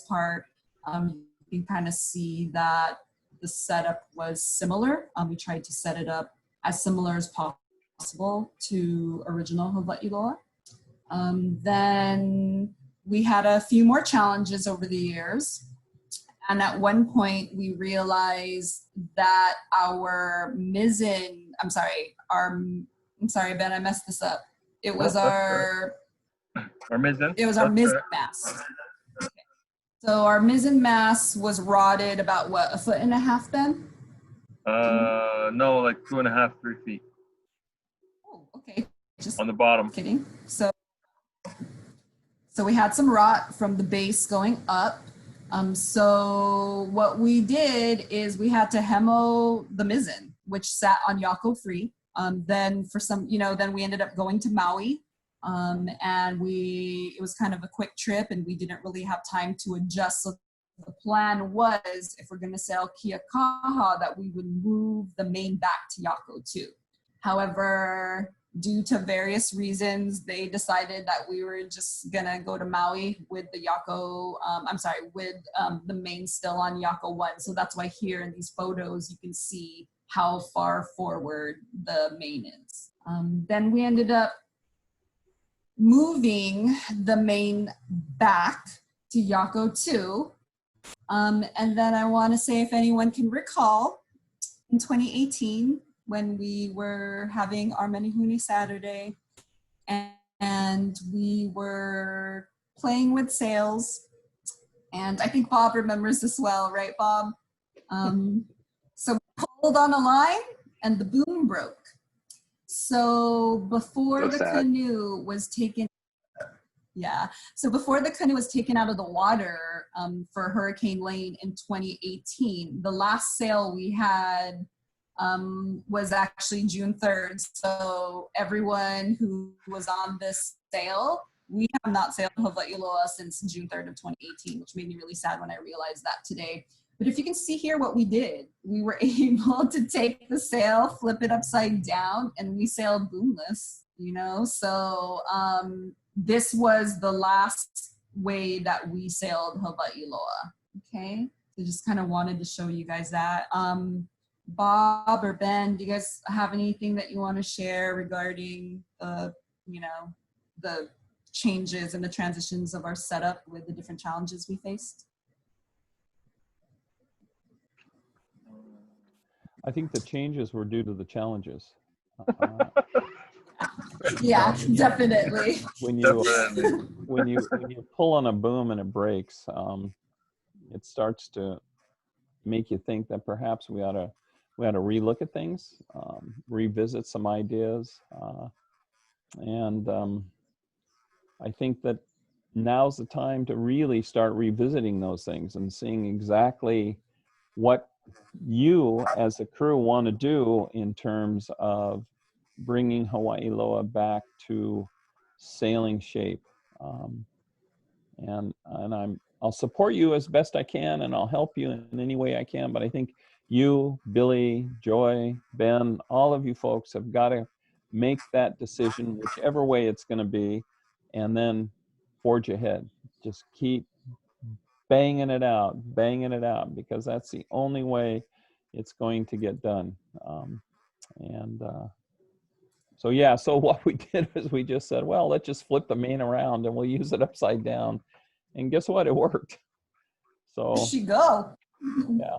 [SPEAKER 14] part, you can kind of see that the setup was similar. We tried to set it up as similar as possible to original Hawai'iloa. Then we had a few more challenges over the years. And at one point we realized that our mizzen, I'm sorry, Ben, I messed this up. It was our
[SPEAKER 8] mizzen.
[SPEAKER 14] It was our mizzen mast. Okay. So our mizzen mast was rotted about what, 1.5 feet, Ben?
[SPEAKER 8] No, like 2.5, 3 feet.
[SPEAKER 14] Oh, okay. Just
[SPEAKER 8] on the bottom.
[SPEAKER 14] Kidding. So we had some rot from the base going up. So what we did is we had to hemo the mizzen, which sat on Yako 3. Then for some, then we ended up going to Maui. And it was kind of a quick trip and we didn't really have time to adjust. So the plan was, if we're going to sail Kiakaha, that we would move the main back to Yako 2. However, due to various reasons, they decided that we were just gonna go to Maui with the Yako, with the main still on Yako 1. So that's why here in these photos, you can see how far forward the main is. Then we ended up moving the main back to Yako 2. And then I wanna say, if anyone can recall, in 2018, when we were having our Menehune Saturday and we were playing with sails. And I think Bob remembers this well, right, Bob? So we pulled on a line and the boom broke. So before the canoe was taken, before the canoe was taken out of the water for Hurricane Lane in 2018, the last sail we had was actually June 3rd. So everyone who was on this sail, we have not sailed Hawai'iloa since June 3rd of 2018, which made me really sad when I realized that today. But if you can see here what we did, we were able to take the sail, flip it upside down, and we sailed boomless, So this was the last way that we sailed Hawai'iloa, okay? So just kind of wanted to show you guys that. Bob or Ben, do you guys have anything that you want to share regarding the changes and the transitions of our setup with the different challenges we faced?
[SPEAKER 7] I think the changes were due to the challenges.
[SPEAKER 14] Yeah, definitely.
[SPEAKER 7] When you pull on a boom and it breaks, it starts to make you think that perhaps we ought to relook at things, revisit some ideas, and I think that now's the time to really start revisiting those things and seeing exactly what you as a crew want to do in terms of bringing Hawai'iloa back to sailing shape. And I'll support you as best I can, and I'll help you in any way I can. But I think you, Billy, Joy, Ben, all of you folks have got to make that decision, whichever way it's going to be, and then forge ahead. Just keep banging it out, because that's the only way it's going to get done. So what we did is we just said, well, let's just flip the main around and we'll use it upside down. And guess what? It worked. So
[SPEAKER 14] there she go.
[SPEAKER 7] Yeah.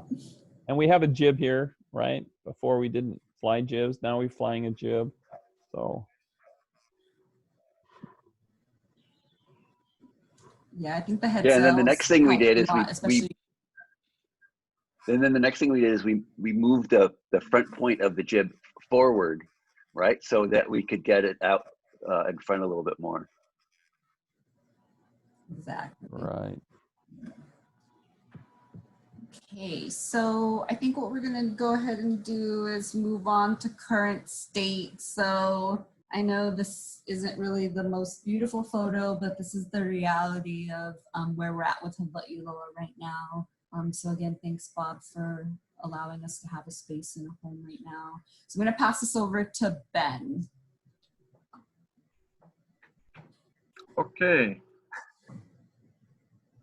[SPEAKER 7] And we have a jib here, right? Before we didn't fly jibs. Now we're flying a jib. So
[SPEAKER 14] yeah, I think the head.
[SPEAKER 9] Yeah, and then the next thing we did is we moved the front point of the jib forward, right? So that we could get it out in front a little bit more.
[SPEAKER 14] Exactly.
[SPEAKER 7] Right.
[SPEAKER 14] Okay, so I think what we're gonna go ahead and do is move on to current state. So I know this isn't really the most beautiful photo, but this is the reality of where we're at with Hawai'iloa right now. So again, thanks Bob for allowing us to have a space and a home right now. So I'm gonna pass this over to Ben.
[SPEAKER 8] Okay.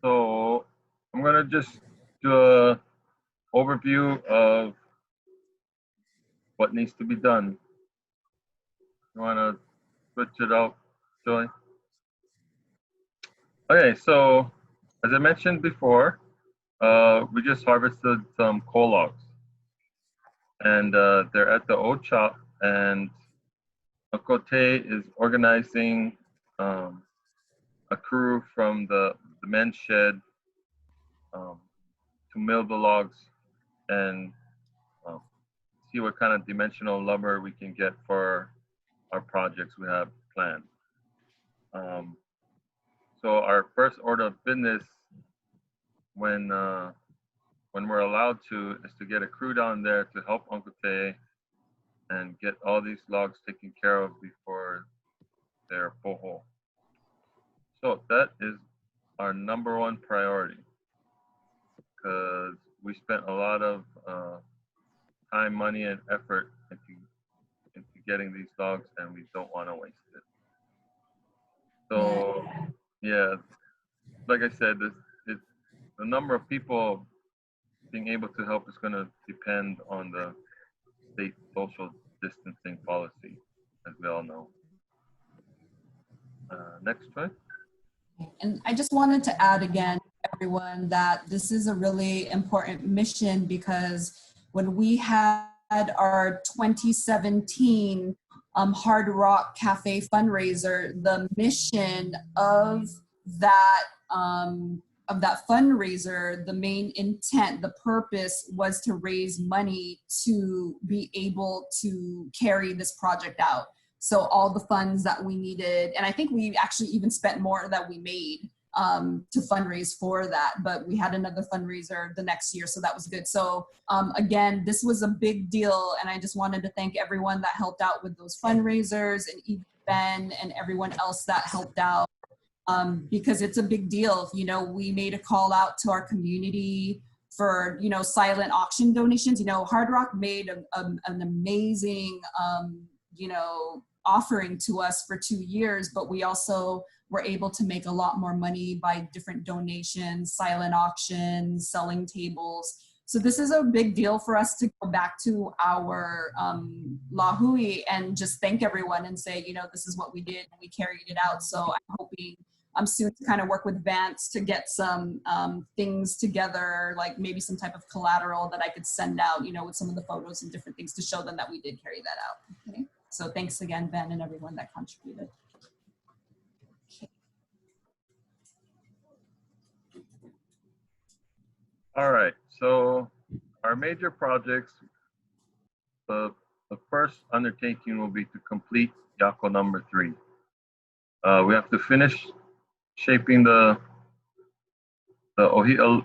[SPEAKER 8] So I'm gonna just do a overview of what needs to be done. You wanna switch it out, Joy? Okay, so as I mentioned before, we just harvested some coal logs, and they're at the old shop, and Uncle Tay is organizing a crew from the men's shed to mill the logs and see what kind of dimensional lumber we can get for our projects we have planned. So our first order of business when we're allowed to is to get a crew down there to help Uncle Tay and get all these logs taken care of before they're poho. So that is our #1 priority because we spent a lot of time, money, and effort into getting these logs, and we don't want to waste it. So, yeah, like I said, the number of people being able to help is going to depend on the state social distancing policy, as we all know. Next one.
[SPEAKER 14] And I just wanted to add again, everyone, that this is a really important mission because when we had our 2017 Hard Rock Cafe fundraiser, the mission of that fundraiser, the main intent, the purpose was to raise money to be able to carry this project out. So all the funds that we needed, and I think we actually even spent more that we made to fundraise for that, but we had another fundraiser the next year, so that was good. So again, this was a big deal, and I just wanted to thank everyone that helped out with those fundraisers, and even Ben and everyone else that helped out, because it's a big deal. You know, we made a call out to our community for, you know, silent auction donations. You know, Hard Rock made an amazing, you know, offering to us for 2 years, but we also were able to make a lot more money by different donations, silent auctions, selling tables. So this is a big deal for us to go back to our lahui and just thank everyone and say, you know, this is what we did and we carried it out. So I'm hoping soon to kind of work with Vance to get some things together, like maybe some type of collateral that I could send out, you know, with some of the photos and different things to show them that we did carry that out. Okay. So thanks again, Ben, and everyone that contributed. Okay.
[SPEAKER 8] All right, so our major projects, the first undertaking will be to complete Yako #3. We have to finish shaping the ohia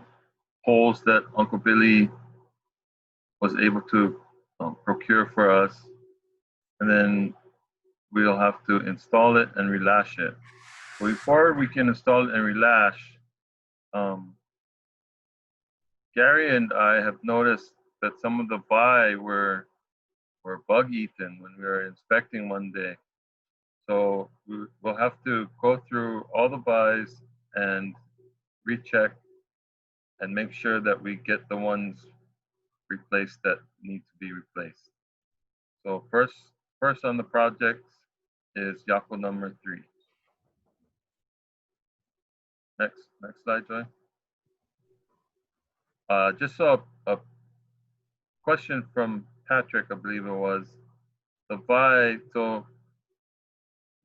[SPEAKER 8] poles that Uncle Billy was able to procure for us, and then we'll have to install it and relash it. Before we can install it and relash, Gary and I have noticed that some of the vai were bug eaten when we were inspecting one day. So we'll have to go through all the vais and recheck and make sure that we get the ones replaced that need to be replaced. So first on the project is Yako #3. Next slide, Joy. Just a question from Patrick, I believe it was. The vai, so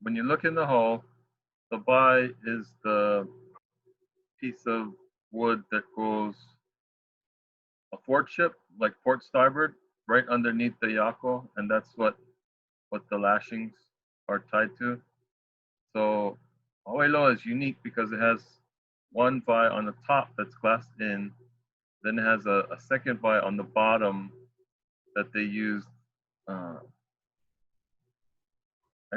[SPEAKER 8] when you look in the hole, the vai is the piece of wood that goes a port ship, like port starboard, right underneath the Yako, and that's what the lashings are tied to. So Hawai'iloa is unique because it has one vai on the top that's glassed in, then it has a second vai on the bottom that they use. I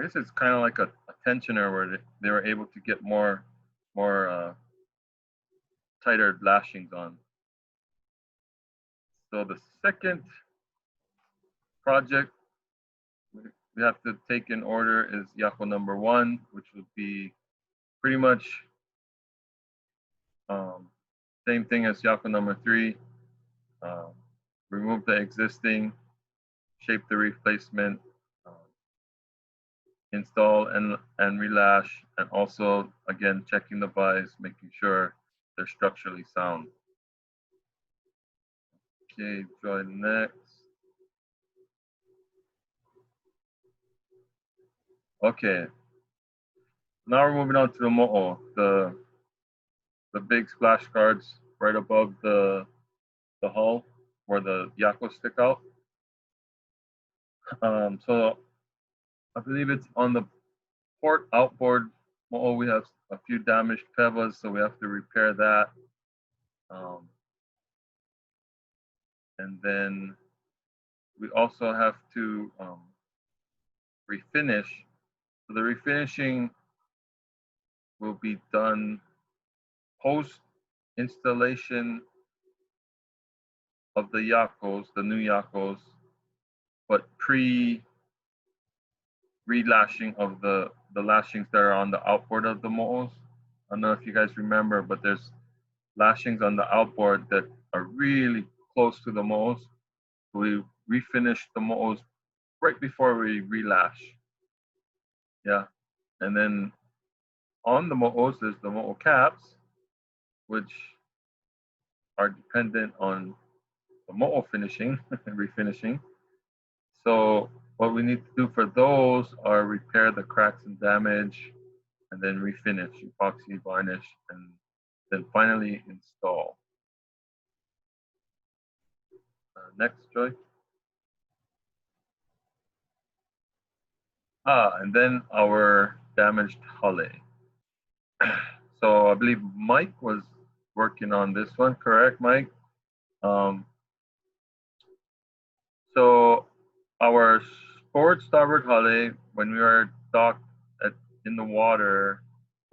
[SPEAKER 8] guess it's kind of like a tensioner where they were able to get more tighter lashings on. So the second project we have to take in order is Yako #1, which would be pretty much same thing as Yako number 3. Remove the existing, shape the reef placement, install and relash, and also again checking the buys, making sure they're structurally sound. Okay, join next. Okay, now we're moving on to the mo'o, the big splash guards right above the hull where the yako stick out. So I believe it's on the port outboard mo'o. We have a few damaged pevas, so we have to repair that. And then we also have to refinish. So the refinishing will be done post installation of the yakos, the new yakos, but pre relashing of the lashings that are on the outboard of the mo'os. I don't know if you guys remember, but there's lashings on the outboard that are really close to the mo'os. We refinish the mo'os right before we relash. Yeah, and then on the mo'os, there's the mo'o caps, which are dependent on the mo'o finishing and refinishing. So what we need to do for those are repair the cracks and damage, and then refinish, epoxy, varnish, and then finally install. Next, Joy. And then our damaged hull. So I believe Mike was working on this one, correct, Mike? So our forward starboard hull, when we were docked in the water,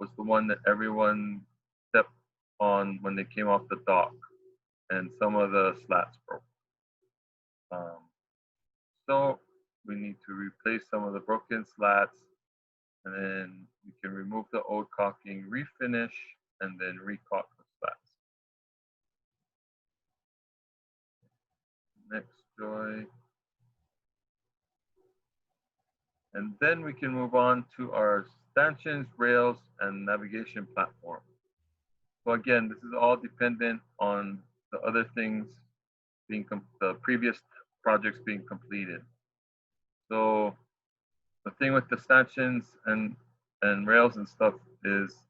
[SPEAKER 8] was the one that everyone stepped on when they came off the dock, and some of the slats broke. So we need to replace some of the broken slats, and then we can remove the old caulking, refinish, and then recaulk the slats. Next, Joy. And then we can move on to our stanchions, rails, and navigation platform. So again, this is all dependent on the other things being, the previous projects being completed. So the thing with the stanchions and rails and stuff is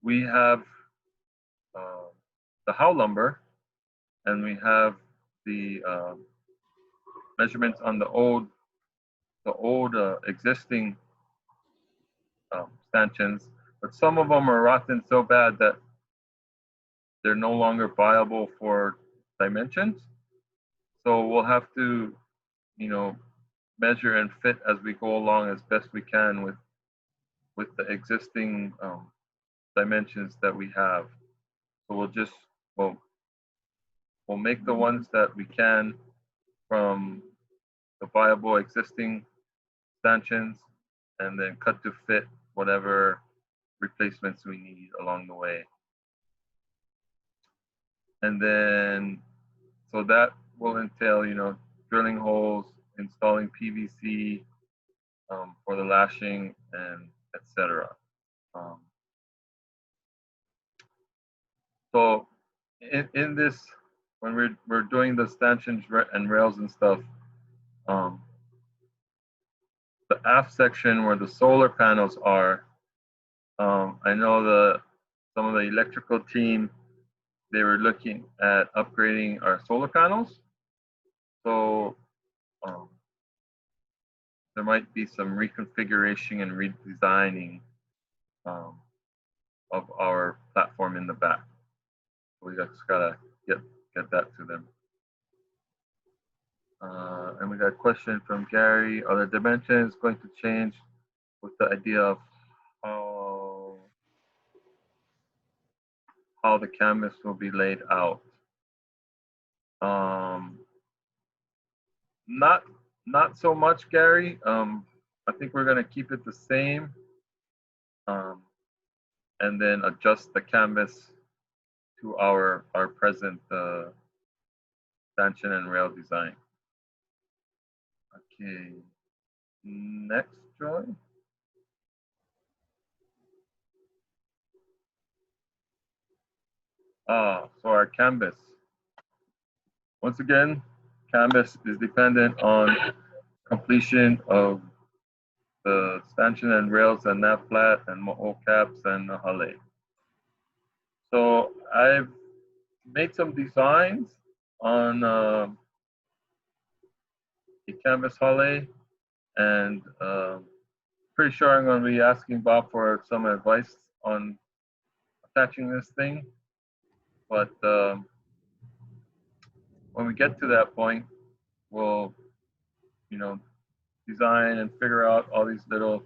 [SPEAKER 8] we have the howe lumber, and we have the measurements on the old existing stanchions, but some of them are rotten so bad that they're no longer viable for dimensions. So we'll have to, measure and fit as we go along as best we can with the existing dimensions that we have. So we'll make the ones that we can from the viable existing stanchions, and then cut to fit whatever replacements we need along the way. And then, so that will entail, drilling holes, installing PVC for the lashing, and etc. So in this, when we're doing the stanchions and rails and stuff, the aft section where the solar panels are, I know some of the electrical team, they were looking at upgrading our solar panels. So there might be some reconfiguration and redesigning of our platform in the back. We just gotta get that to them. And we got a question from Gary. Are the dimensions going to change with the idea of how the canvas will be laid out? Not so much, Gary. I think we're going to keep it the same. and then adjust the canvas to our present stanchion and rail design. Okay, next, Joy. So our canvas. Once again, canvas is dependent on completion of the stanchion and rails and nav flat and mo'o caps and the hale. So I've made some designs on a canvas hale, and pretty sure I'm going to be asking Bob for some advice on attaching this thing. But when we get to that point, we'll, design and figure out all these little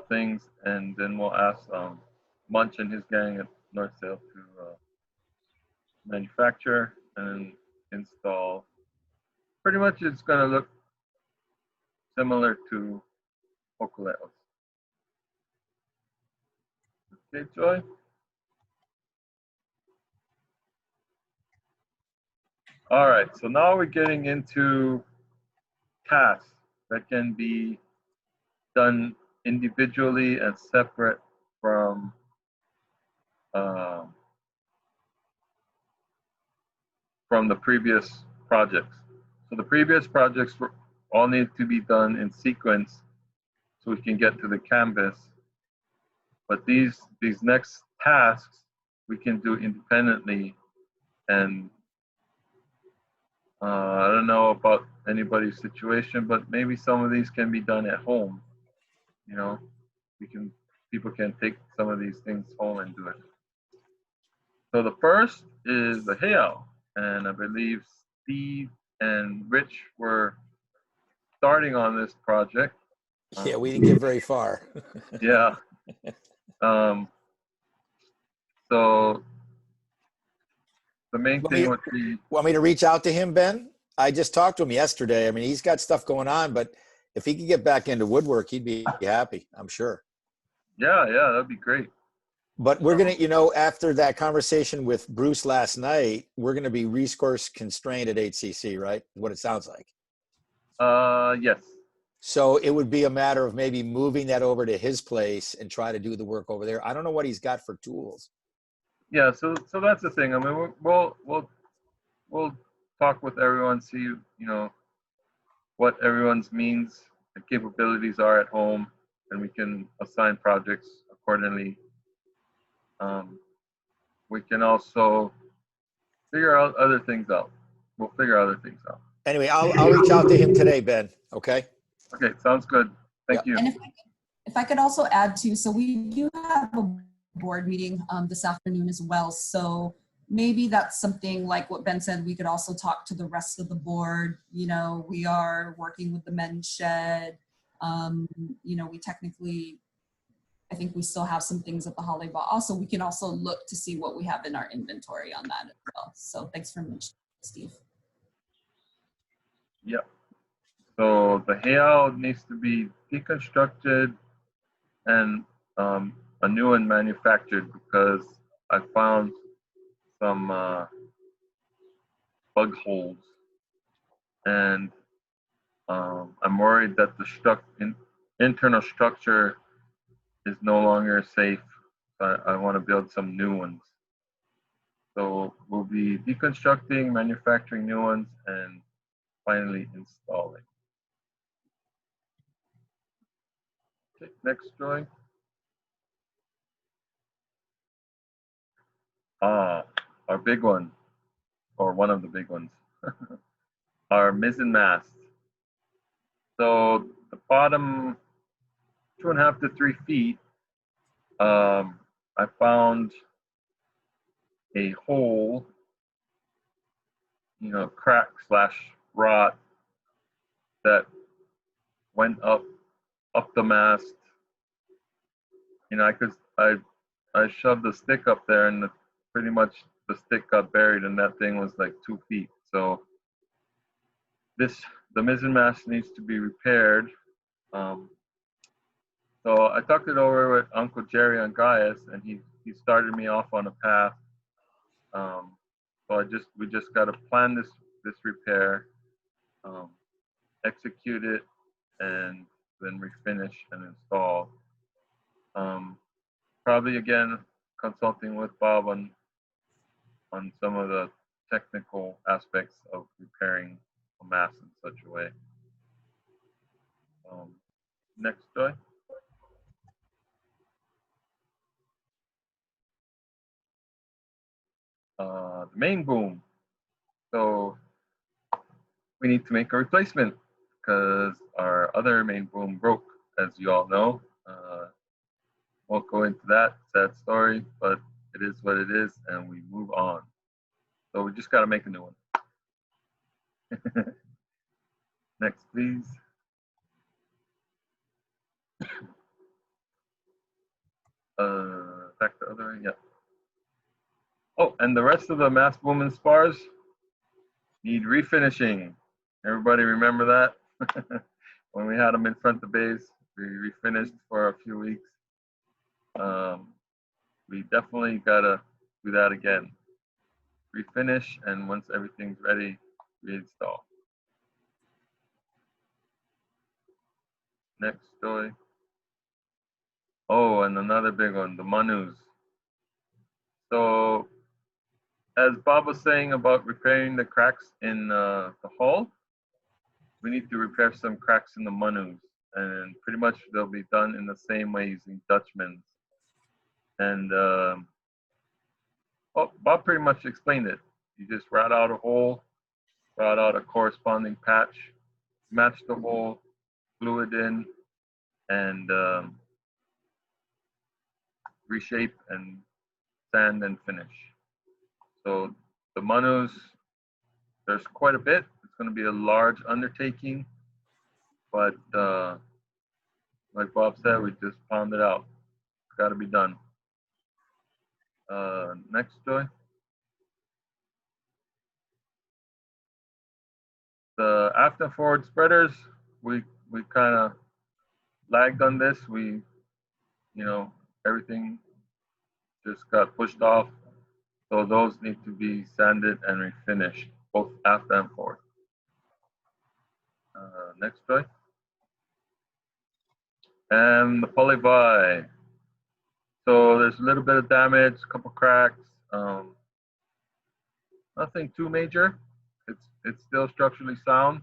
[SPEAKER 8] things, and then we'll ask Munch and his gang at North Sail to manufacture and install. Pretty much it's going to look similar to Hokule'os. Okay, Joy? All right, so now we're getting into tasks that can be done individually and separate from the previous projects. So the previous projects all need to be done in sequence so we can get to the canvas. But these next tasks we can do independently, and I don't know about anybody's situation, but maybe some of these can be done at home. People can take some of these things home and do it. So the first is the heiau, and I believe Steve and Rich were starting on this project.
[SPEAKER 5] Yeah, we didn't get very far.
[SPEAKER 8] Yeah. So the main thing would be.
[SPEAKER 5] Want me to reach out to him, Ben? I just talked to him yesterday. I mean, he's got stuff going on, but if he could get back into woodwork, he'd be happy, I'm sure.
[SPEAKER 8] Yeah, that'd be great.
[SPEAKER 5] But we're going to, after that conversation with Bruce last night, we're going to be resource constrained at HCC, right? What it sounds like.
[SPEAKER 8] Yes.
[SPEAKER 5] So it would be a matter of maybe moving that over to his place and try to do the work over there. I don't know what he's got for tools.
[SPEAKER 8] Yeah, so that's the thing. I mean, we'll talk with everyone, see what everyone's means and capabilities are at home, and we can assign projects accordingly. We can also figure out other things out. We'll figure other things out.
[SPEAKER 5] Anyway, I'll reach out to him today, Ben. Okay.
[SPEAKER 8] Okay, sounds good. Thank you.
[SPEAKER 14] And if I could also add to, so we do have a board meeting this afternoon as well. So maybe that's something like what Ben said, we could also talk to the rest of the board. We are working with the men's shed. We technically, I think we still have some things at the holiday, but also we can also look to see what we have in our inventory on that as well. So thanks very much, Steve.
[SPEAKER 8] Yep. So the heiau needs to be deconstructed and a new one manufactured, because I found some bug holes, and I'm worried that the internal structure is no longer safe. I want to build some new ones. So we'll be deconstructing, manufacturing new ones, and finally installing. Okay, next drawing. Our big one, or one of the big ones, our mizzen mast. So the bottom 2.5 to 3 feet, I found a hole, crack / rot that went up the mast. I shoved the stick up there, and pretty much the stick got buried, and that thing was like 2 feet. So the mizzen mast needs to be repaired. So I talked it over with Uncle Jerry on Gaius, and he started me off on a path. So we just got to plan this repair, execute it, and then refinish and install. Probably again consulting with Bob on some of the technical aspects of repairing a mast in such a way. Next, Joy. The main boom. So we need to make a replacement because our other main boom broke, as you all know. Won't go into that sad story, but it is what it is, and we move on. So we just got to make a new one. Next, please. Back to other, yeah. Oh, and the rest of the mast boom and spars need refinishing. Everybody remember that? When we had them in front of the bays, we refinished for a few weeks. We definitely gotta do that again. Refinish, and once everything's ready, reinstall. Next story. Oh, and another big one, the manus. So, as Bob was saying about repairing the cracks in the hull, we need to repair some cracks in the manus, and pretty much they'll be done in the same way using Dutchman's. And well, Bob pretty much explained it. You just route out a hole, route out a corresponding patch, match the hole, glue it in, and reshape and sand and finish. So the manus, there's quite a bit. It's going to be a large undertaking, but like Bob said, we just pound it out. It's got to be done. Next, Joy. The aft and forward spreaders, we kind of lagged on this. Everything just got pushed off. So those need to be sanded and refinished, both aft and forward. Next, Joy. And the polyvi. So there's a little bit of damage, a couple cracks. Nothing too major. It's still structurally sound.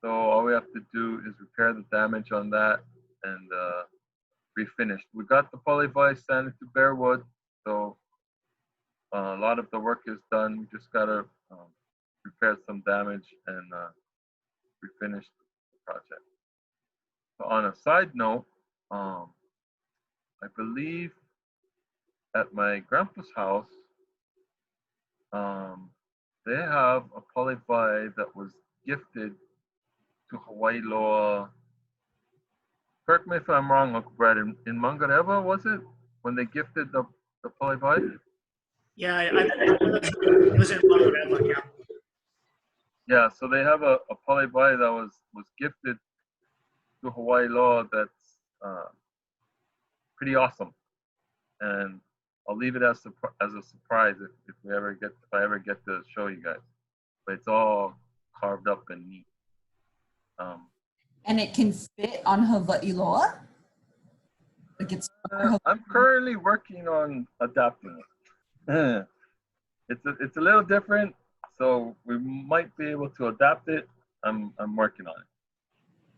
[SPEAKER 8] So all we have to do is repair the damage on that and refinish. We got the polyvi sanded to bare wood, so a lot of the work is done. We just gotta repair some damage and refinish the project. So on a side note, I believe at my grandpa's house, they have a polyvi that was gifted to Hawai'iloa. Correct me if I'm wrong, Uncle Brad. In Mangareva, was it when they gifted the polyvi?
[SPEAKER 15] Yeah, it was in Mangareva, yeah.
[SPEAKER 8] Yeah, so they have a polyvi that was gifted to Hawai'iloa that's pretty awesome, and I'll leave it as a surprise if I ever get to show you guys. But it's all carved up and neat.
[SPEAKER 14] And it can fit on Hawai'iloa? Like
[SPEAKER 8] I'm currently working on adapting it. It's a little different, so we might be able to adapt it. I'm working on it.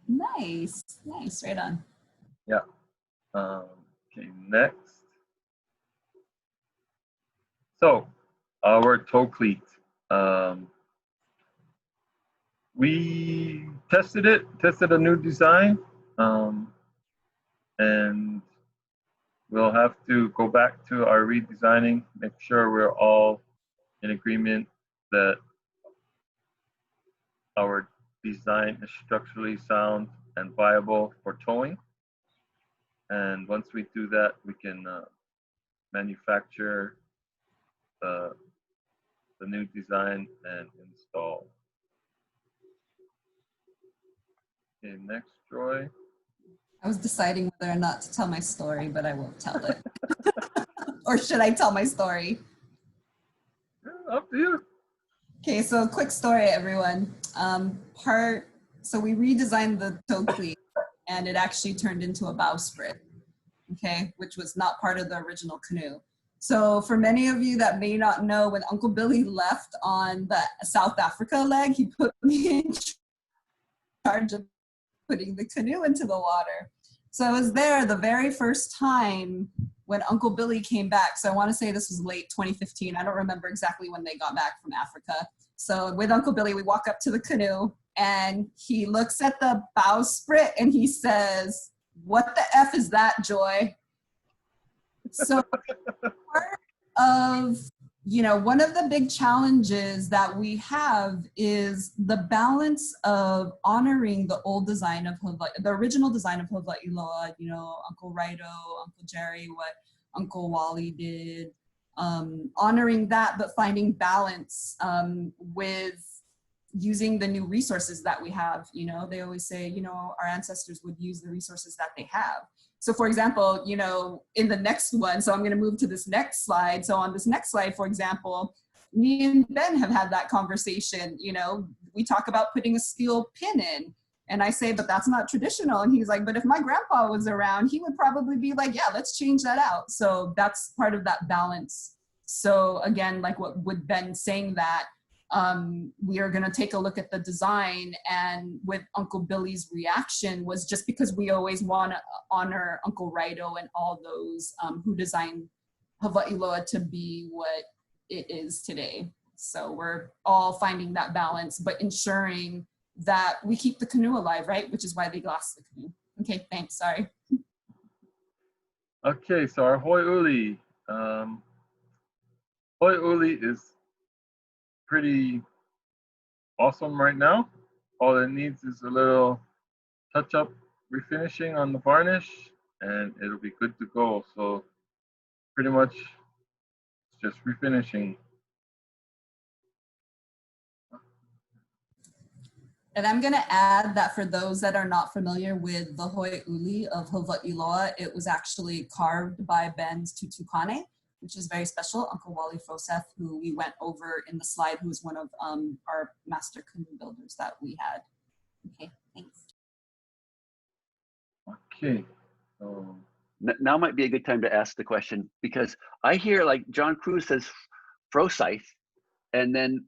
[SPEAKER 14] Nice, right on.
[SPEAKER 8] Yeah. Okay, next. So, our toe cleat. We tested a new design, and we'll have to go back to our redesigning, make sure we're all in agreement that our design is structurally sound and viable for towing. And once we do that, we can manufacture the new design and install. Okay, next, Troy.
[SPEAKER 14] I was deciding whether or not to tell my story, but I won't tell it. Or should I tell my story?
[SPEAKER 8] Up to you.
[SPEAKER 14] Okay, so quick story, everyone. So we redesigned the toe cleat, and it actually turned into a bowsprit, okay, which was not part of the original canoe. So for many of you that may not know, when Uncle Billy left on the South Africa leg, he put me in charge of putting the canoe into the water. So I was there the very first time when Uncle Billy came back. So I want to say this was late 2015. I don't remember exactly when they got back from Africa. So with Uncle Billy, we walk up to the canoe and he looks at the bowsprit and he says, "What the F is that, Joy?" So part of, one of the big challenges that we have is the balance of honoring the old design of Hawaii, the original design of Hawai'iloa, Uncle Rido, Uncle Jerry, what Uncle Wally did, honoring that, but finding balance with using the new resources that we have. They always say, our ancestors would use the resources that they have. So for example, in the next one, so I'm going to move to this next slide. So on this next slide, for example, me and Ben have had that conversation. We talk about putting a steel pin in, and I say, but that's not traditional. And he's like, but if my grandpa was around, he would probably be like, yeah, let's change that out. So that's part of that balance. So again, like what with Ben saying that, we are going to take a look at the design, and with Uncle Billy's reaction was just because we always want to honor Uncle Rido and all those who designed Hawai'iloa to be what it is today. So we're all finding that balance, but ensuring that we keep the canoe alive, right? Which is why they lost the canoe. Okay, thanks, sorry.
[SPEAKER 8] Okay, so our Hawai'iuli. Hawai'iuli is pretty awesome right now. All it needs is a little touch-up refinishing on the varnish, and it'll be good to go. So pretty much it's just refinishing.
[SPEAKER 14] And I'm going to add that for those that are not familiar with the Hawai'iuli of Hawai'iloa, it was actually carved by Ben's Tutukane, which is very special. Uncle Wally Froseth, who we went over in the slide, who was one of our master canoe builders that we had. Okay, thanks.
[SPEAKER 8] Okay.
[SPEAKER 9] Now might be a good time to ask the question, because I hear like John Cruz says Froseth, and then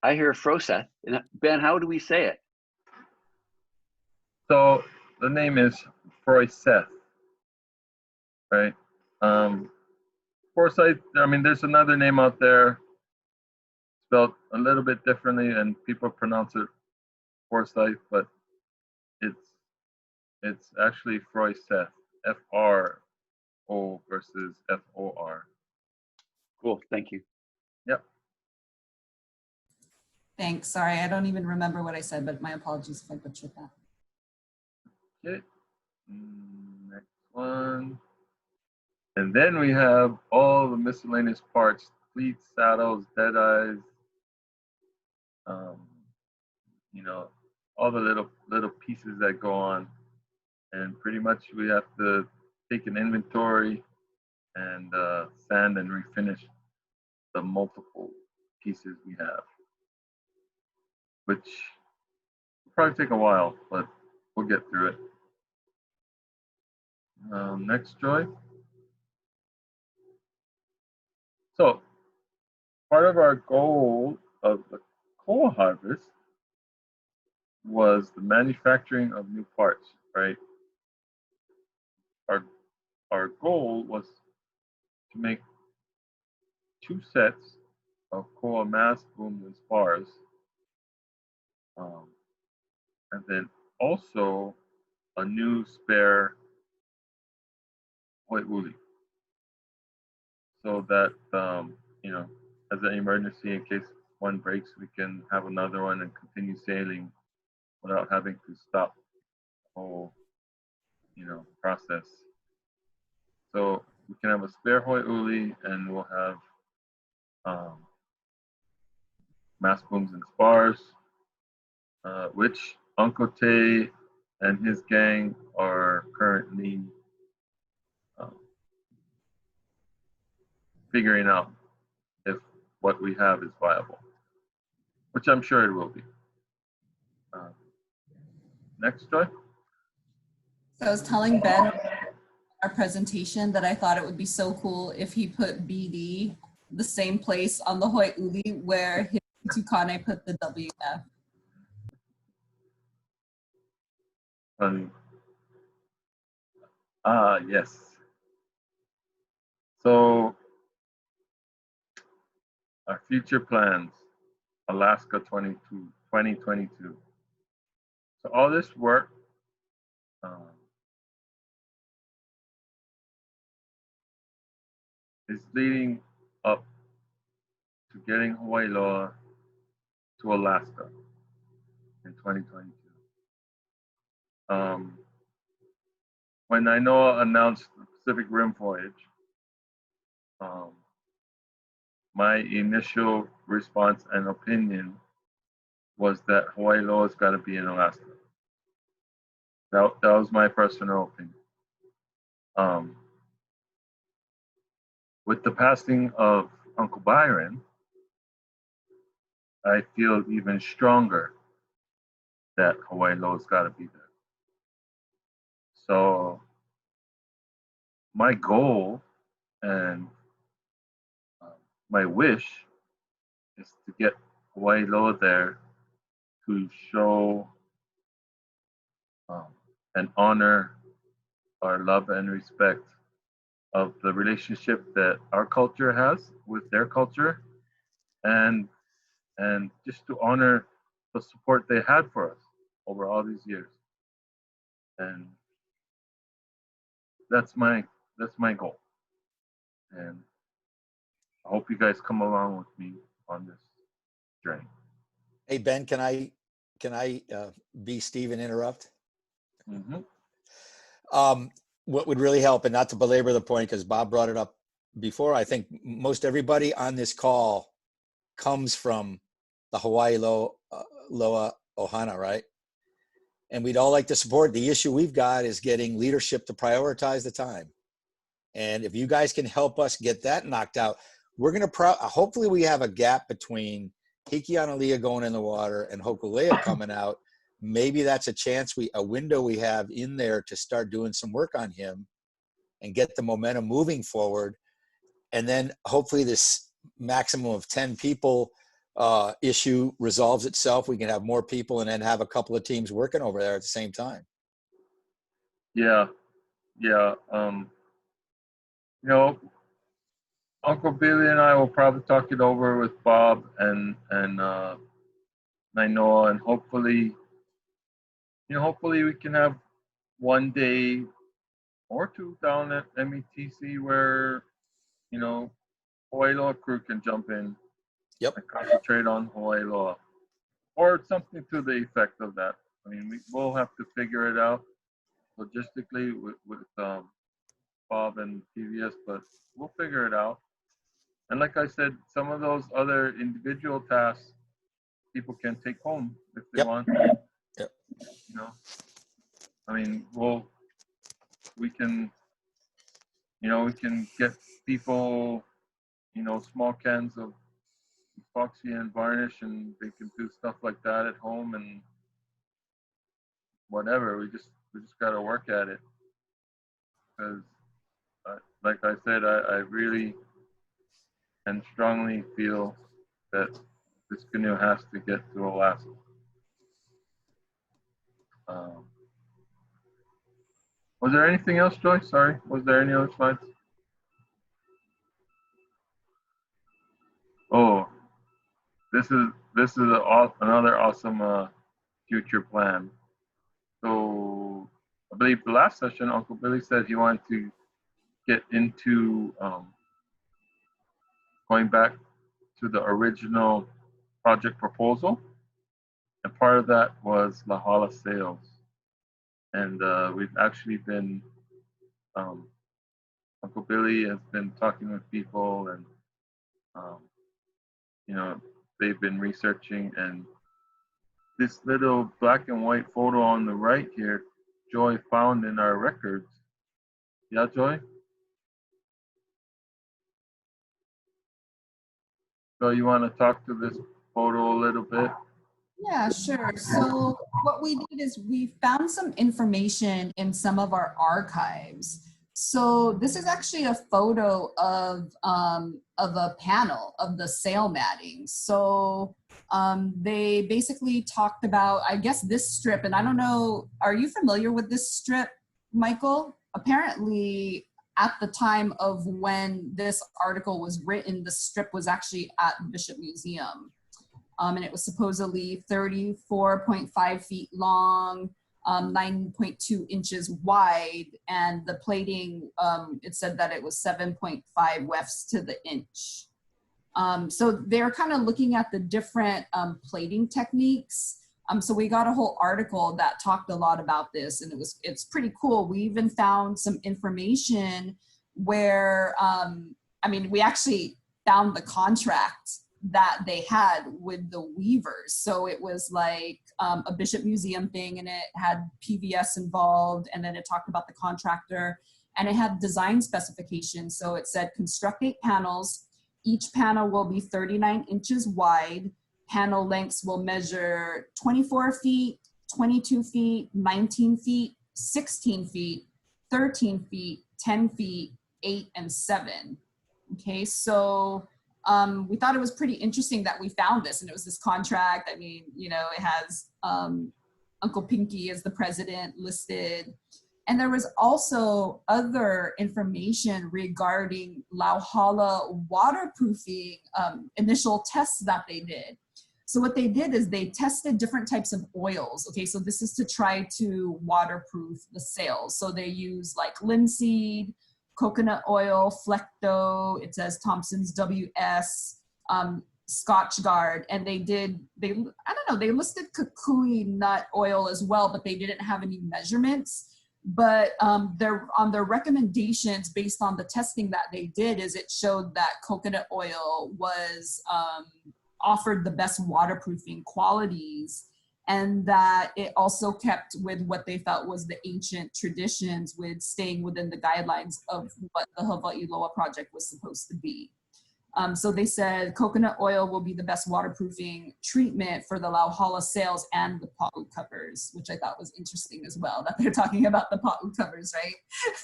[SPEAKER 9] I hear Froseth. And Ben, how do we say it?
[SPEAKER 8] So the name is Froseth, right? Forsyth, I mean, there's another name out there spelled a little bit differently, and people pronounce it Forsyth, but it's actually Froseth, F-R-O versus F-O-R.
[SPEAKER 9] Cool, thank you.
[SPEAKER 8] Yep.
[SPEAKER 14] Thanks, sorry, I don't even remember what I said, but my apologies if I butchered that.
[SPEAKER 8] Okay, next one. And then we have all the miscellaneous parts, cleats, saddles, dead eyes, all the little pieces that go on. And pretty much we have to take an inventory and sand and refinish the multiple pieces we have, which will probably take a while, but we'll get through it. Next, Joy. So part of our goal of the coal harvest was the manufacturing of new parts, right? Our goal was to make 2 sets of koa mast booms and spars, and then also a new spare Hawai'iuli, so that as an emergency, in case one breaks, we can have another one and continue sailing without having to stop the whole process. So we can have a spare Hawai'iuli, and we'll have mast booms and spars, which Uncle Tay and his gang are currently figuring out if what we have is viable, which I'm sure it will be. Next, Joy.
[SPEAKER 14] So I was telling Ben our presentation that I thought it would be so cool if he put BD the same place on the Hawai'iloa where his Tukane put the WF.
[SPEAKER 8] Yes. So our future plans, Alaska 2022. So all this work is leading up to getting Hawai'iloa to Alaska in 2022. When Nainoa announced the Pacific Rim voyage, my initial response and opinion was that Hawai'iloa's got to be in Alaska. That was my personal opinion. With the passing of Uncle Byron, I feel even stronger that Hawai'iloa's got to be there. So my goal and my wish is to get Hawai'iloa there to show and honor our love and respect of the relationship that our culture has with their culture, and just to honor the support they had for us over all these years. And that's my goal. And I hope you guys come along with me on this journey.
[SPEAKER 5] Hey Ben, can I be Steve and interrupt?
[SPEAKER 8] Mm-hmm.
[SPEAKER 5] What would really help, and not to belabor the point because Bob brought it up before, I think most everybody on this call comes from the Hawai'iloa Ohana, right? And we'd all like to support. The issue we've got is getting leadership to prioritize the time. And if you guys can help us get that knocked out, we're going to hopefully we have a gap between Hikianalia going in the water and Hokulea coming out. Maybe that's a window we have in there to start doing some work on him and get the momentum moving forward. And then hopefully this maximum of 10 people issue resolves itself. We can have more people and then have a couple of teams working over there at the same time.
[SPEAKER 8] Yeah. Uncle Billy and I will probably talk it over with Bob and Nainoa, and hopefully we can have one day or two down at METC where, Hawai'iloa crew can jump in.
[SPEAKER 5] Yep.
[SPEAKER 8] And concentrate on Hawai'iloa. Or something to the effect of that. I mean, we'll have to figure it out logistically with Bob and PVS, but we'll figure it out. And like I said, some of those other individual tasks people can take home if they want.
[SPEAKER 5] Yep.
[SPEAKER 8] I mean, we can get people, small cans of epoxy and varnish, and they can do stuff like that at home and whatever. We just got to work at it, because like I said, I really and strongly feel that this canoe has to get to Alaska. Was there anything else, Joy? Sorry, was there any other slides? Oh, this is another awesome future plan. So I believe the last session, Uncle Billy said he wanted to get into going back to the original project proposal, and part of that was La Hala Sales. And we've actually been, Uncle Billy has been talking with people, and they've been researching, and this little black and white photo on the right here Joy found in our records. Yeah, Joy? So you want to talk to this photo a little bit?
[SPEAKER 14] Yeah, sure. So what we did is we found some information in some of our archives. So this is actually a photo of a panel of the sail matting. So they basically talked about, I guess, this strip, and I don't know, are you familiar with this strip, Michael? Apparently, at the time of when this article was written, the strip was actually at the Bishop Museum. And it was supposedly 34.5 feet long, 9.2 inches wide, and the plating, it said that it was 7.5 wefts to the inch. So they're kind of looking at the different plating techniques. So we got a whole article that talked a lot about this, and it's pretty cool. We even found some information where, I mean, we actually found the contract that they had with the weavers. So it was like a Bishop Museum thing, and it had PVS involved, and then it talked about the contractor, and it had design specifications. So it said construct 8 panels. Each panel will be 39 inches wide. Panel lengths will measure 24 feet, 22 feet, 19 feet, 16 feet, 13 feet, 10 feet, 8, and 7. Okay, so we thought it was pretty interesting that we found this, and it was this contract. I mean, you know, it has Uncle Pinky as the president listed. And there was also other information regarding Lauhala waterproofing initial tests that they did. So what they did is they tested different types of oils. Okay, so this is to try to waterproof the sails. So they use like linseed, coconut oil, Flecto, it says Thompson's WS, Scotchgard, and I don't know, they listed kukui nut oil as well, but they didn't have any measurements. But on their recommendations based on the testing that they did is it showed that coconut oil was offered the best waterproofing qualities, and that it also kept with what they felt was the ancient traditions with staying within the guidelines of what the Hawai'iloa project was supposed to be. So they said coconut oil will be the best waterproofing treatment for the Lauhala sails and the pa'u covers, which I thought was interesting as well, that they're talking about the pa'u covers, right?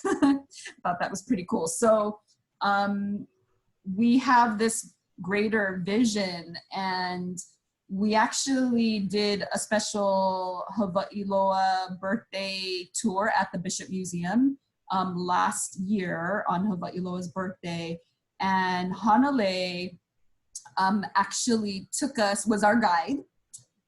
[SPEAKER 14] I thought that was pretty cool. So we have this greater vision, and we actually did a special Hawai'iloa birthday tour at the Bishop Museum last year on Hawai'iloa's birthday. And Hanale actually was our guide.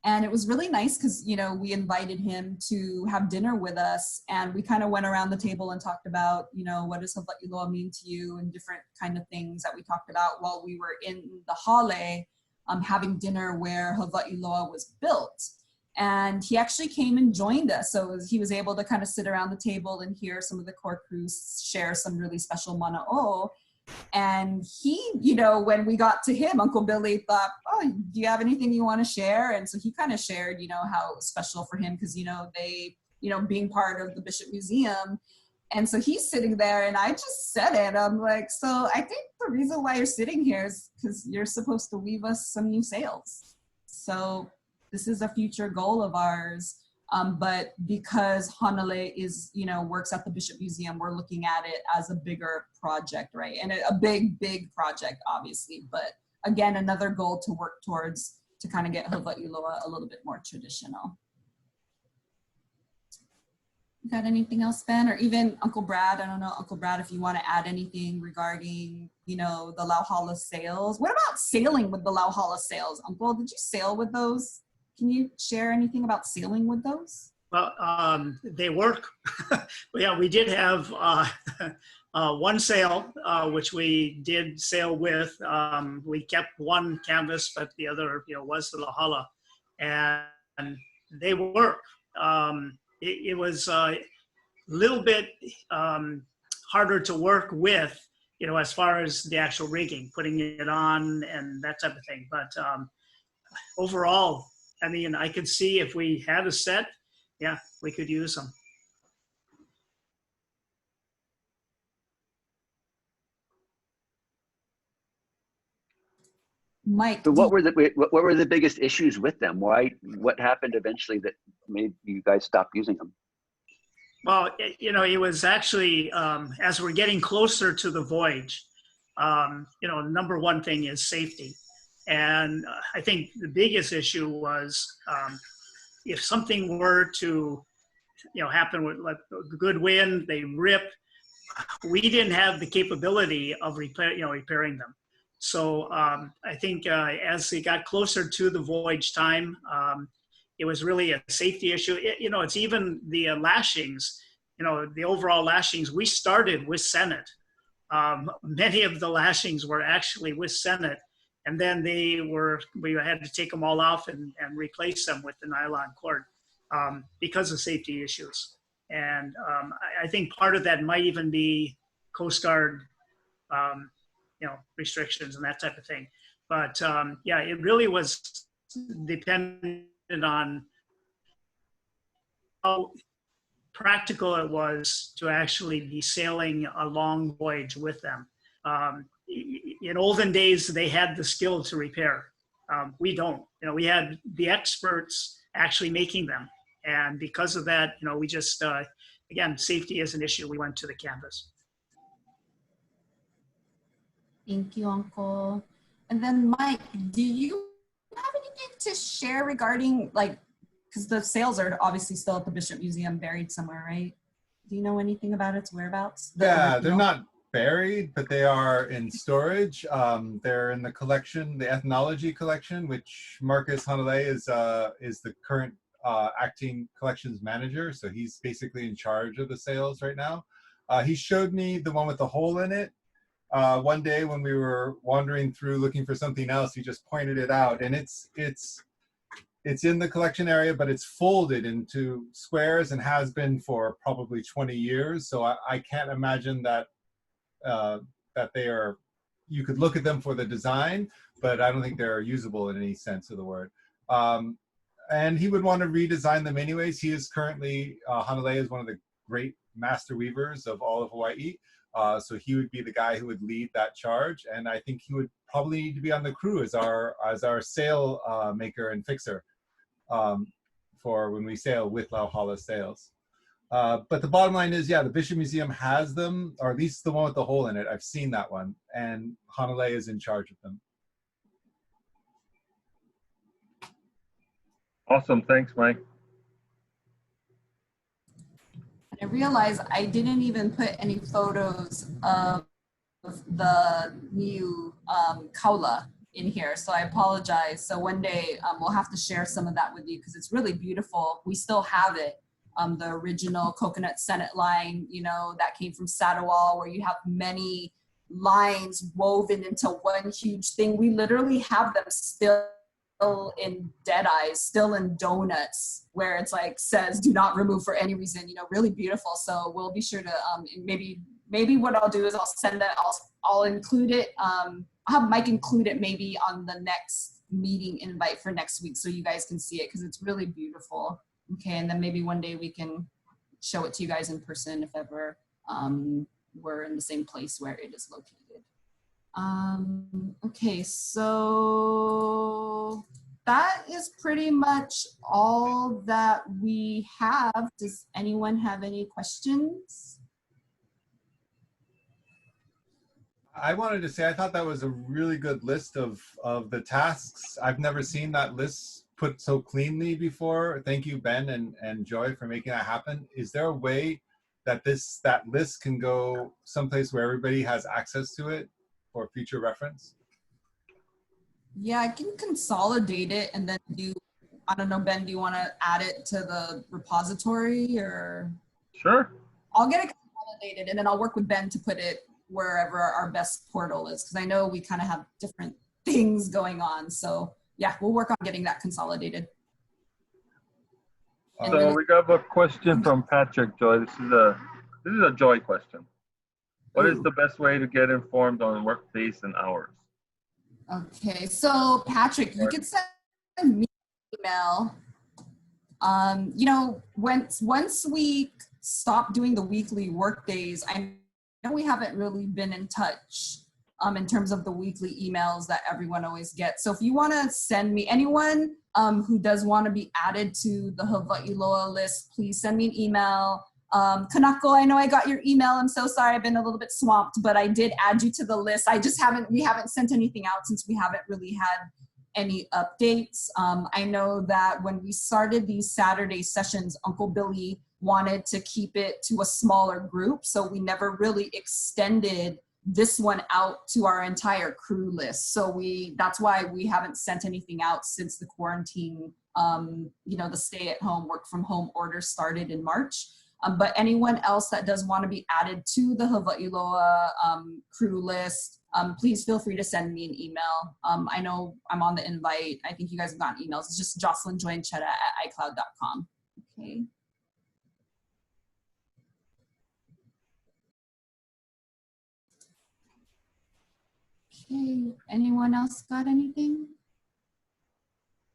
[SPEAKER 14] And it was really nice because, you know, we invited him to have dinner with us, and we kind of went around the table and talked about, you know, what does Hawai'iloa mean to you, and different kind of things that we talked about while we were in the hale having dinner where Hawai'iloa was built. And he actually came and joined us. So he was able to kind of sit around the table and hear some of the core crews share some really special mana'o. And he, you know, when we got to him, Uncle Billy thought, oh, do you have anything you want to share? And so he kind of shared, you know, how it was special for him because, you know, they, you know, being part of the Bishop Museum. And so he's sitting there, and I just said it. I'm like, so I think the reason why you're sitting here is because you're supposed to weave us some new sails. So this is a future goal of ours. But because Hanale is, you know, works at the Bishop Museum, we're looking at it as a bigger project, right? And a big, big project, obviously. But again, another goal to work towards to kind of get Hawai'iloa a little bit more traditional. You got anything else, Ben? Or even Uncle Brad? I don't know, Uncle Brad, if you want to add anything regarding, you know, the Lauhala sails. What about sailing with the Lauhala sails? Uncle, did you sail with those? Can you share anything about sailing with those?
[SPEAKER 15] Well, they work. Yeah, we did have one sail, which we did sail with. We kept one canvas, but the other, you know, was the Lauhala, and they work. It was a little bit harder to work with, you know, as far as the actual rigging, putting it on and that type of thing. But overall, I mean, I could see if we had a set, yeah, we could use them.
[SPEAKER 14] Mike.
[SPEAKER 9] So what were the biggest issues with them? What happened eventually that made you guys stop using them?
[SPEAKER 15] Well, it was actually, as we're getting closer to the voyage, number one thing is safety. And I think the biggest issue was if something were to, happen with like a good wind, they rip, we didn't have the capability of repairing them. So I think as it got closer to the voyage time, it was really a safety issue. It's even the lashings, the overall lashings, we started with Senate. Many of the lashings were actually with Senate, and then we had to take them all off and replace them with the nylon cord because of safety issues. And I think part of that might even be Coast Guard, restrictions and that type of thing. But yeah, it really was dependent on how practical it was to actually be sailing a long voyage with them. In olden days, they had the skill to repair. We don't. We had the experts actually making them. And because of that, we just, again, safety is an issue. We went to the canvas.
[SPEAKER 14] Thank you, Uncle. And then Mike, do you have anything to share regarding because the sails are obviously still at the Bishop Museum buried somewhere, right? Do you know anything about its whereabouts?
[SPEAKER 6] Yeah, they're not buried, but they are in storage. They're in the collection, the ethnology collection, which Marcus Hanalei is the current acting collections manager. So he's basically in charge of the sails right now. He showed me the one with the hole in it. One day when we were wandering through looking for something else, he just pointed it out, and it's in the collection area, but it's folded into squares and has been for probably 20 years. So I can't imagine that they are, you could look at them for the design, but I don't think they're usable in any sense of the word. And he would want to redesign them anyways. He is currently, Hanalei is one of the great master weavers of all of Hawaii. So he would be the guy who would lead that charge, and I think he would probably need to be on the crew as our sail maker and fixer for when we sail with Lauhala sails. But the bottom line is, yeah, the Bishop Museum has them, or at least the one with the hole in it. I've seen that one, and Hanalei is in charge of them.
[SPEAKER 8] Awesome, thanks, Mike.
[SPEAKER 14] I realized I didn't even put any photos of the new kaula in here, so I apologize. So one day we'll have to share some of that with you because it's really beautiful. We still have it, the original coconut Senate line, that came from Sadawal, where you have many lines woven into one huge thing. We literally have them still in Deadeyes, still in donuts, where it's says do not remove for any reason, really beautiful. So we'll be sure to maybe what I'll do is I'll send that, I'll include it, I'll have Mike include it maybe on the next meeting invite for next week so you guys can see it because it's really beautiful. Okay, and then maybe one day we can show it to you guys in person if ever we're in the same place where it is located. Okay, so that is pretty much all that we have. Does anyone have any questions?
[SPEAKER 6] I wanted to say, I thought that was a really good list of the tasks. I've never seen that list put so cleanly before. Thank you, Ben and Joy, for making that happen. Is there a way that that list can go someplace where everybody has access to it for future reference?
[SPEAKER 14] Yeah, I can consolidate it and then I don't know, Ben, do you want to add it to the repository or?
[SPEAKER 8] Sure.
[SPEAKER 14] I'll get it consolidated and then I'll work with Ben to put it wherever our best portal is, because I know we kind of have different things going on. So yeah, we'll work on getting that consolidated.
[SPEAKER 8] So we got a question from Patrick, Joy. This is a Joy question. What is the best way to get informed on work days and hours?
[SPEAKER 14] Okay, so Patrick, you can send me an email. Once we stop doing the weekly work days, I know we haven't really been in touch in terms of the weekly emails that everyone always gets. So if you want to send me, anyone who does want to be added to the Hawai'iloa list, please send me an email. Kanako, I know I got your email. I'm so sorry, I've been a little bit swamped, but I did add you to the list. We haven't sent anything out since we haven't really had any updates. I know that when we started these Saturday sessions, Uncle Billy wanted to keep it to a smaller group, so we never really extended this one out to our entire crew list. So that's why we haven't sent anything out since the quarantine, the stay at home, work from home order started in March. But anyone else that does want to be added to the Hawai'iloa crew list, please feel free to send me an email. I know I'm on the invite. I think you guys have gotten emails. It's just jocelynjoinchetta@icloud.com. Okay. Okay, anyone else got anything?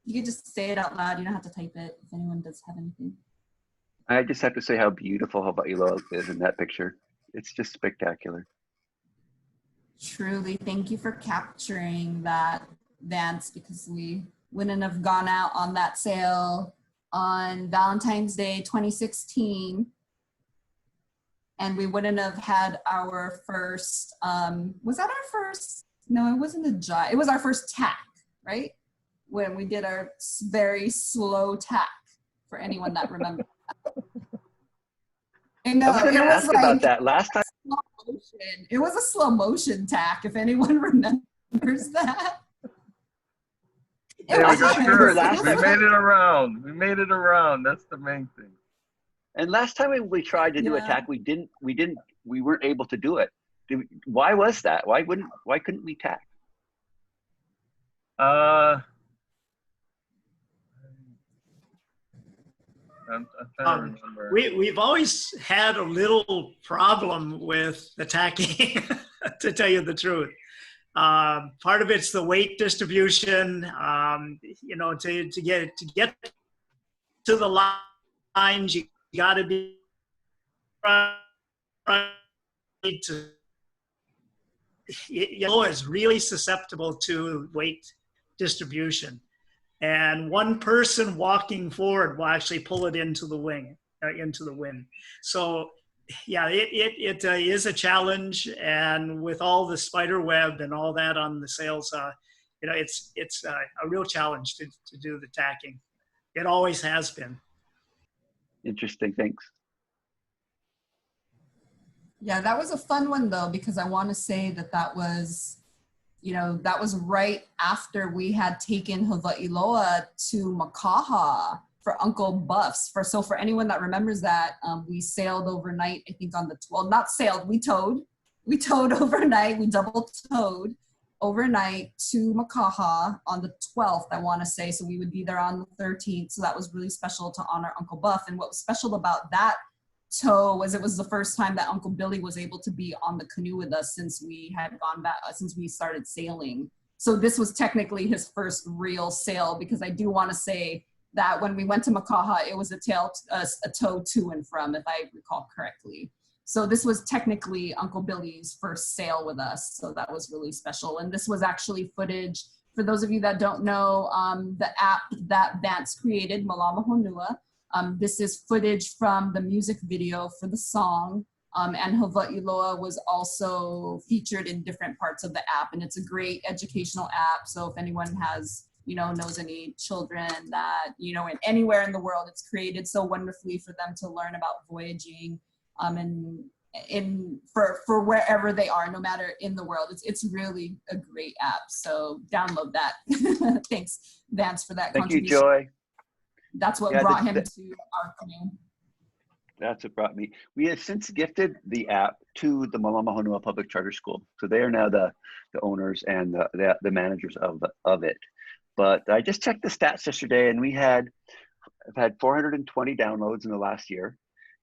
[SPEAKER 14] You can just say it out loud. You don't have to type it if anyone does have anything.
[SPEAKER 9] I just have to say how beautiful Hawai'iloa is in that picture. It's just spectacular.
[SPEAKER 14] Truly, thank you for capturing that, Vance, because we wouldn't have gone out on that sale on Valentine's Day 2016. And we wouldn't have had our first, was that our first? No, it wasn't a jive. It was our first tack, right? When we did our very slow tack, for anyone that remembers. I know,
[SPEAKER 9] I was going to ask about that last time.
[SPEAKER 14] It was a slow motion tack, if anyone remembers that.
[SPEAKER 8] We made it around. We made it around. That's the main thing.
[SPEAKER 9] And last time we tried to do a tack, we weren't able to do it. Why was that? Why couldn't we tack?
[SPEAKER 8] I'm trying to remember.
[SPEAKER 15] We've always had a little problem with the tacking, to tell you the truth. Part of it's the weight distribution. To get to the lines, you got to be yellow is really susceptible to weight distribution. And one person walking forward will actually pull it into the wind. So, yeah, it is a challenge. And with all the spider web and all that on the sails, it's a real challenge to do the tacking. It always has been.
[SPEAKER 9] Interesting. Thanks.
[SPEAKER 14] Yeah, that was a fun one though, because I want to say that was right after we had taken Hawai'iloa to Makaha for Uncle Buff's. So for anyone that remembers that, we sailed overnight, I think on the 12th, not sailed, we towed overnight, we double towed overnight to Makaha on the 12th, I want to say. So we would be there on the 13th. So that was really special to honor Uncle Buff. And what was special about that tow was it was the first time that Uncle Billy was able to be on the canoe with us since we had gone back, since we started sailing. So this was technically his first real sail, because I do want to say that when we went to Makaha, it was a tow to and from, if I recall correctly. So this was technically Uncle Billy's first sail with us. So that was really special. And this was actually footage, for those of you that don't know, the app that Vance created, Malama Honua. This is footage from the music video for the song, and Hawai'iloa was also featured in different parts of the app, and it's a great educational app. So if anyone has, knows any children that, anywhere in the world, it's created so wonderfully for them to learn about voyaging, and for wherever they are, no matter in the world. It's really a great app. So download that. Thanks, Vance, for that contribution.
[SPEAKER 9] Thank you, Joy.
[SPEAKER 14] That's what brought him to our canoe.
[SPEAKER 9] That's what brought me. We have since gifted the app to the Malama Honua Public Charter School. So they are now the owners and the managers of it. But I just checked the stats yesterday, and I've had 420 downloads in the last year.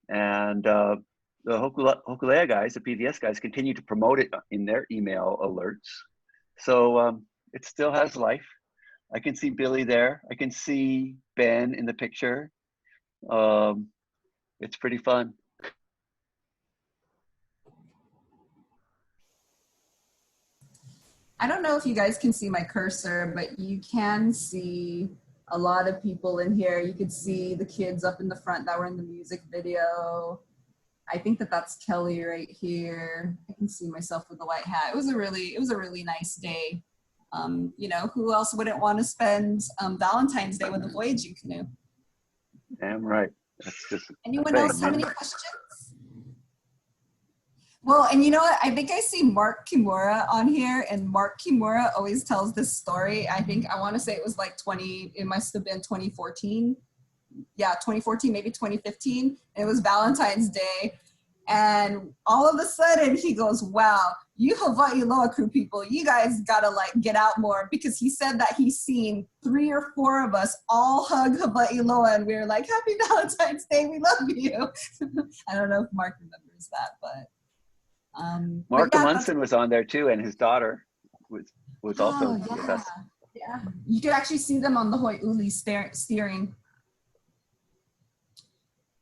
[SPEAKER 9] And the Hokulea guys, the PVS guys, continue to promote it in their email alerts. So it still has life. I can see Billy there. I can see Ben in the picture. It's pretty fun.
[SPEAKER 14] I don't know if you guys can see my cursor, but you can see a lot of people in here. You could see the kids up in the front that were in the music video. I think that that's Kelly right here. I can see myself with the white hat. It was a really nice day. You know, who else wouldn't want to spend Valentine's Day with a Voyaging canoe?
[SPEAKER 9] Damn right. That's just
[SPEAKER 14] Anyone else have any questions? Well, and you know what? I think I see Mark Kimura on here, and Mark Kimura always tells this story. I want to say it was like it must have been 2014. Yeah, 2014, maybe 2015. It was Valentine's Day. And all of a sudden he goes, wow, you Hawai'iloa crew people, you guys gotta like get out more, because he said that he's seen 3 or 4 of us all hug Hawai'iloa, and we were like, happy Valentine's Day, we love you. I don't know if Mark remembers that, but
[SPEAKER 9] Mark
[SPEAKER 14] yeah,
[SPEAKER 9] Amundsen was on there too, and his daughter was also with us.
[SPEAKER 14] Yeah, you could actually see them on the Hoi'uli steering.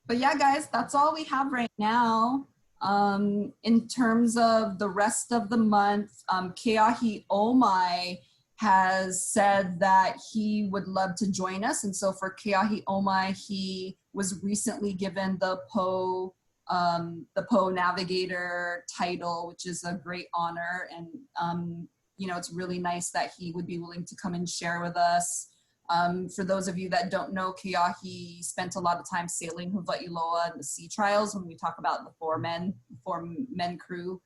[SPEAKER 14] But yeah, guys, that's all we have right now. In terms of the rest of the month, Keahi Omai has said that he would love to join us. And so for Keahi Omai, he was recently given the Po Navigator title, which is a great honor. And, you know, it's really nice that he would be willing to come and share with us. For those of you that don't know, Keahi spent a lot of time sailing Hawai'iloa and the sea trials when we talk about the four men crew.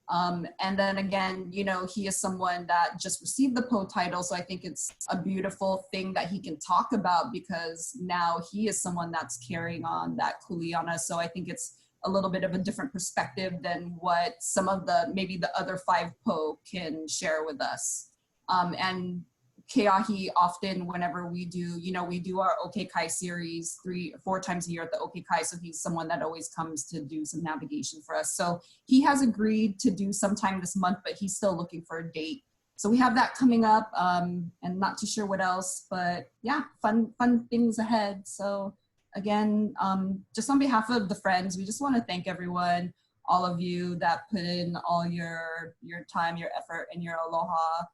[SPEAKER 14] And then again, you know, he is someone that just received the Po title. So I think it's a beautiful thing that he can talk about, because now he is someone that's carrying on that kuleana. So I think it's a little bit of a different perspective than what some of maybe the other 5 Po can share with us. And Keahi often, whenever we do, you know, we do our OK Kai series 3 or 4 times a year at the OK Kai. So he's someone that always comes to do some navigation for us. So he has agreed to do sometime this month, but he's still looking for a date. So we have that coming up, and not too sure what else, but yeah, fun things ahead. So again, just on behalf of the friends, we just want to thank everyone, all of you that put in all your time, your effort, and your aloha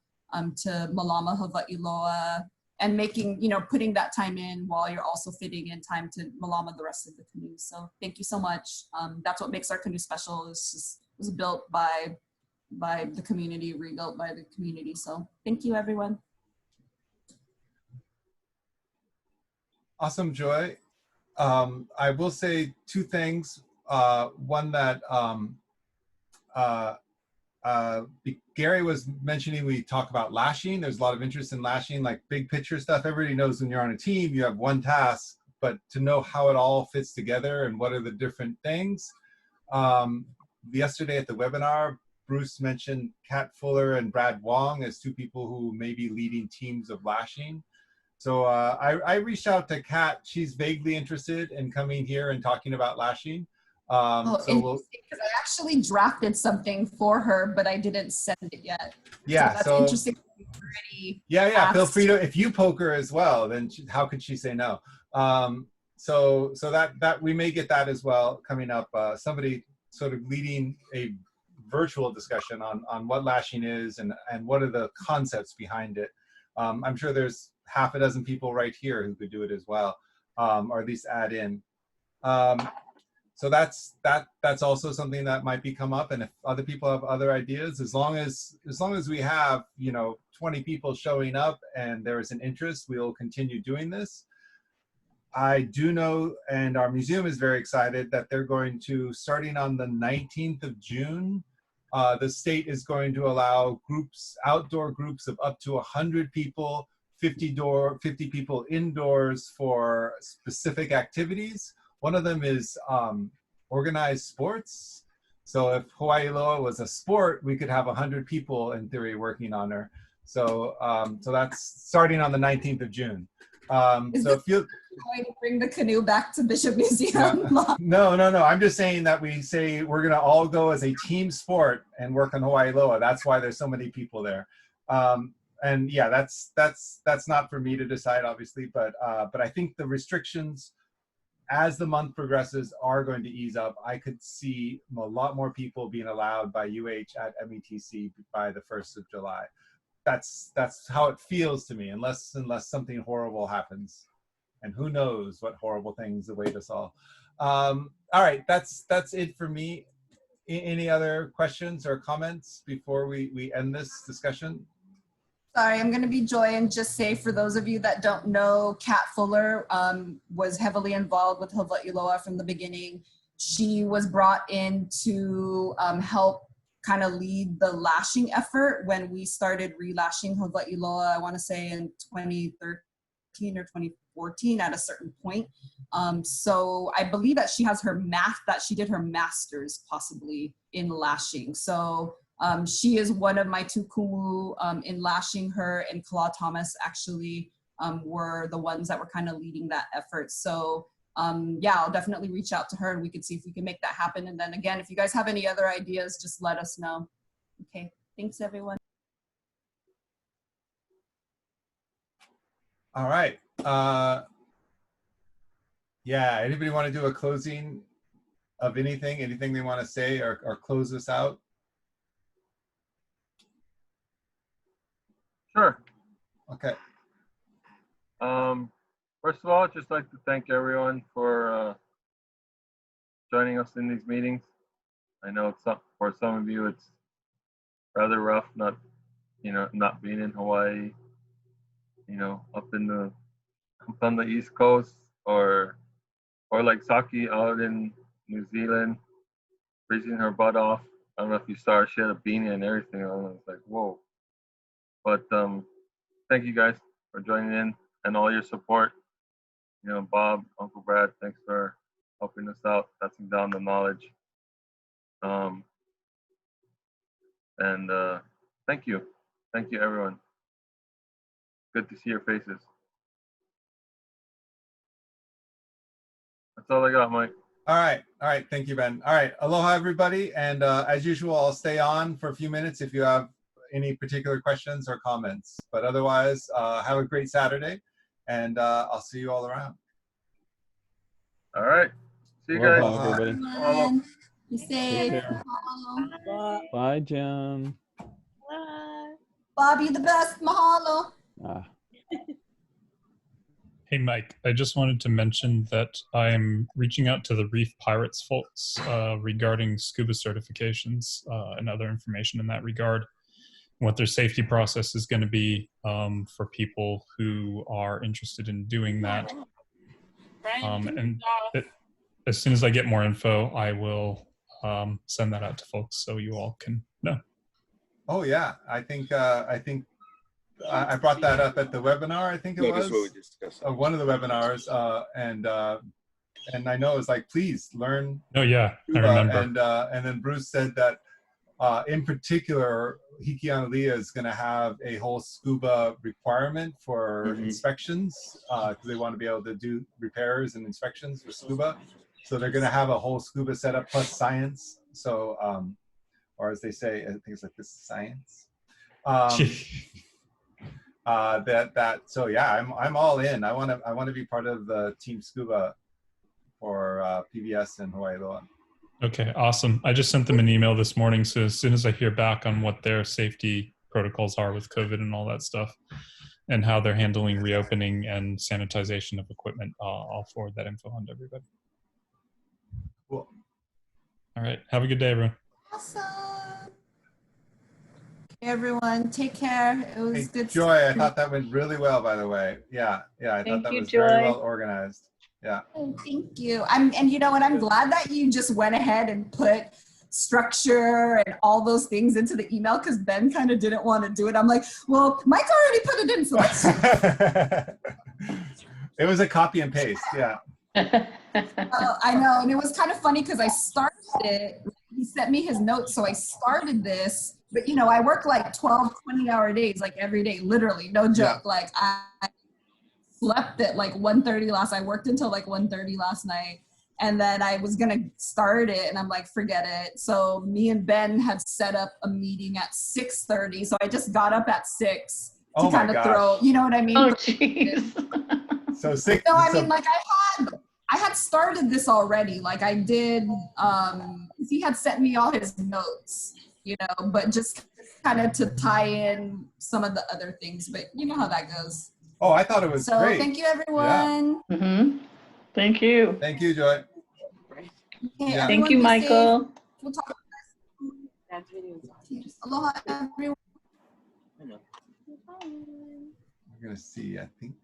[SPEAKER 14] to Malama Hawai'iloa, and making, you know, putting that time in while you're also fitting in time to Malama the rest of the canoe. So thank you so much. That's what makes our canoe special. It was built by the community, rebuilt by the community. So thank you, everyone.
[SPEAKER 6] Awesome, Joy. I will say 2 things. One that Gary was mentioning, we talk about lashing. There's a lot of interest in lashing, like big picture stuff. Everybody knows when you're on a team, you have one task, but to know how it all fits together and what are the different things. Yesterday at the webinar, Bruce mentioned Kat Fuller and Brad Wong as 2 people who may be leading teams of lashing. So I reached out to Kat. She's vaguely interested in coming here and talking about lashing. So
[SPEAKER 14] because I actually drafted something for her, but I didn't send it yet.
[SPEAKER 6] Yeah,
[SPEAKER 14] so that's interesting.
[SPEAKER 6] Yeah. Feel free to, if you poke her as well, then how could she say no? So that we may get that as well coming up. Somebody sort of leading a virtual discussion on what lashing is and what are the concepts behind it. I'm sure there's half a dozen people right here who could do it as well, or at least add in. So that's also something that might be come up. And if other people have other ideas, as long as we have, you know, 20 people showing up and there is an interest, we'll continue doing this. I do know, and our museum is very excited that they're going to, starting on the 19th of June, the state is going to allow outdoor groups of up to 100 people, 50 people indoors for specific activities. One of them is organized sports. So if Hawai'iloa was a sport, we could have 100 people in theory working on her. So so that's starting on the 19th of June. So if you
[SPEAKER 14] going to bring the canoe back to Bishop Museum?
[SPEAKER 6] No. I'm just saying that we say we're going to all go as a team sport and work on Hawai'iloa. That's why there's so many people there. And yeah, that's not for me to decide, obviously, but I think the restrictions as the month progresses, are going to ease up. I could see a lot more people being allowed by UH at METC by the 1st of July. That's how it feels to me, unless something horrible happens. And who knows what horrible things await us all. All right, that's it for me. Any other questions or comments before we end this discussion?
[SPEAKER 14] Sorry, I'm going to be Joy and just say, for those of you that don't know, Kat Fuller was heavily involved with Hawai'iloa from the beginning. She was brought in to help kind of lead the lashing effort when we started relashing Hawai'iloa, I want to say in 2013 or 2014 at a certain point. So I believe that she has she did her master's possibly in lashing. So she is one of my two kumu in lashing. Her and Kala Thomas actually were the ones that were kind of leading that effort. So yeah, I'll definitely reach out to her and we can see if we can make that happen. And then again, if you guys have any other ideas, just let us know. Okay, thanks everyone.
[SPEAKER 6] All right. Yeah, anybody want to do a closing of anything they want to say or close this out?
[SPEAKER 8] Sure.
[SPEAKER 6] Okay.
[SPEAKER 8] First of all, I'd just like to thank everyone for joining us in these meetings. I know for some of you it's rather rough not being in Hawaii, up on the East Coast, or like Saki out in New Zealand, freezing her butt off. I don't know if you saw her, she had a beanie and everything. I was like, whoa. But thank you guys for joining in and all your support. Bob, Uncle Brad, thanks for helping us out, passing down the knowledge. And thank you everyone. Good to see your faces. That's all I got, Mike.
[SPEAKER 6] All right, thank you, Ben. All right, aloha everybody, and as usual, I'll stay on for a few minutes if you have any particular questions or comments. But otherwise, have a great Saturday, and I'll see you all around.
[SPEAKER 8] All right, see you guys.
[SPEAKER 7] Aloha, everybody.
[SPEAKER 14] Everyone, be safe.
[SPEAKER 7] Take care. Bye, Jen.
[SPEAKER 10] Bye.
[SPEAKER 14] Bobby, the best. Mahalo.
[SPEAKER 2] Hey, Mike, I just wanted to mention that I'm reaching out to the Reef Pirates folks regarding scuba certifications and other information in that regard, what their safety process is going to be for people who are interested in doing that. And as soon as I get more info, I will send that out to folks so you all can know.
[SPEAKER 6] Oh yeah, I think I brought that up at the webinar. I think it was one of the webinars, and I know it was like, please learn.
[SPEAKER 2] Oh yeah,
[SPEAKER 6] scuba.
[SPEAKER 2] I remember.
[SPEAKER 6] And then Bruce said that in particular, Hiki is going to have a whole scuba requirement for inspections because they want to be able to do repairs and inspections for scuba. So they're going to have a whole scuba setup plus science. So, or as they say, I think it's like this science. So yeah, I'm all in. I want to be part of the team scuba for PBS and Hawai'iloa.
[SPEAKER 2] Okay, awesome. I just sent them an email this morning, so as soon as I hear back on what their safety protocols are with COVID and all that stuff, and how they're handling reopening and sanitization of equipment, I'll forward that info on to everybody.
[SPEAKER 6] Cool.
[SPEAKER 2] All right, have a good day, everyone.
[SPEAKER 14] Awesome. Hey, everyone, take care. It was good.
[SPEAKER 6] Joy, I thought that went really well, by the way. Yeah, I thought that was very well organized. Yeah.
[SPEAKER 14] Oh, thank you. And you know what? I'm glad that you just went ahead and put structure and all those things into the email, because Ben kind of didn't want to do it. I'm like, well, Mike already put it in, so let's.
[SPEAKER 6] It was a copy and paste. Yeah.
[SPEAKER 14] I know, and it was kind of funny because I started it. He sent me his notes, so I started this. But I work like 12, 20-hour days, like every day, literally, no joke. Yeah. Like I slept at like 1:30 I worked until like 1:30 last night, and then I was gonna start it, and I'm like, forget it. So me and Ben had set up a meeting at 6:30, so I just got up at 6 to kind of throw, you know what I mean?
[SPEAKER 1] Oh jeez.
[SPEAKER 6] So 6.
[SPEAKER 14] No, I mean, like I had started this already. Like I did, he had sent me all his notes, you know, but just kind of to tie in some of the other things. But you know how that goes.
[SPEAKER 6] Oh, I thought it was
[SPEAKER 14] so
[SPEAKER 6] great.
[SPEAKER 14] Thank you, everyone.
[SPEAKER 6] Yeah.
[SPEAKER 1] Mm-hmm. Thank you.
[SPEAKER 6] Thank you, Joy.
[SPEAKER 14] Okay,
[SPEAKER 6] Yeah.
[SPEAKER 1] Thank you, Michael.
[SPEAKER 14] We'll talk. Aloha, everyone.
[SPEAKER 6] We're gonna see. I think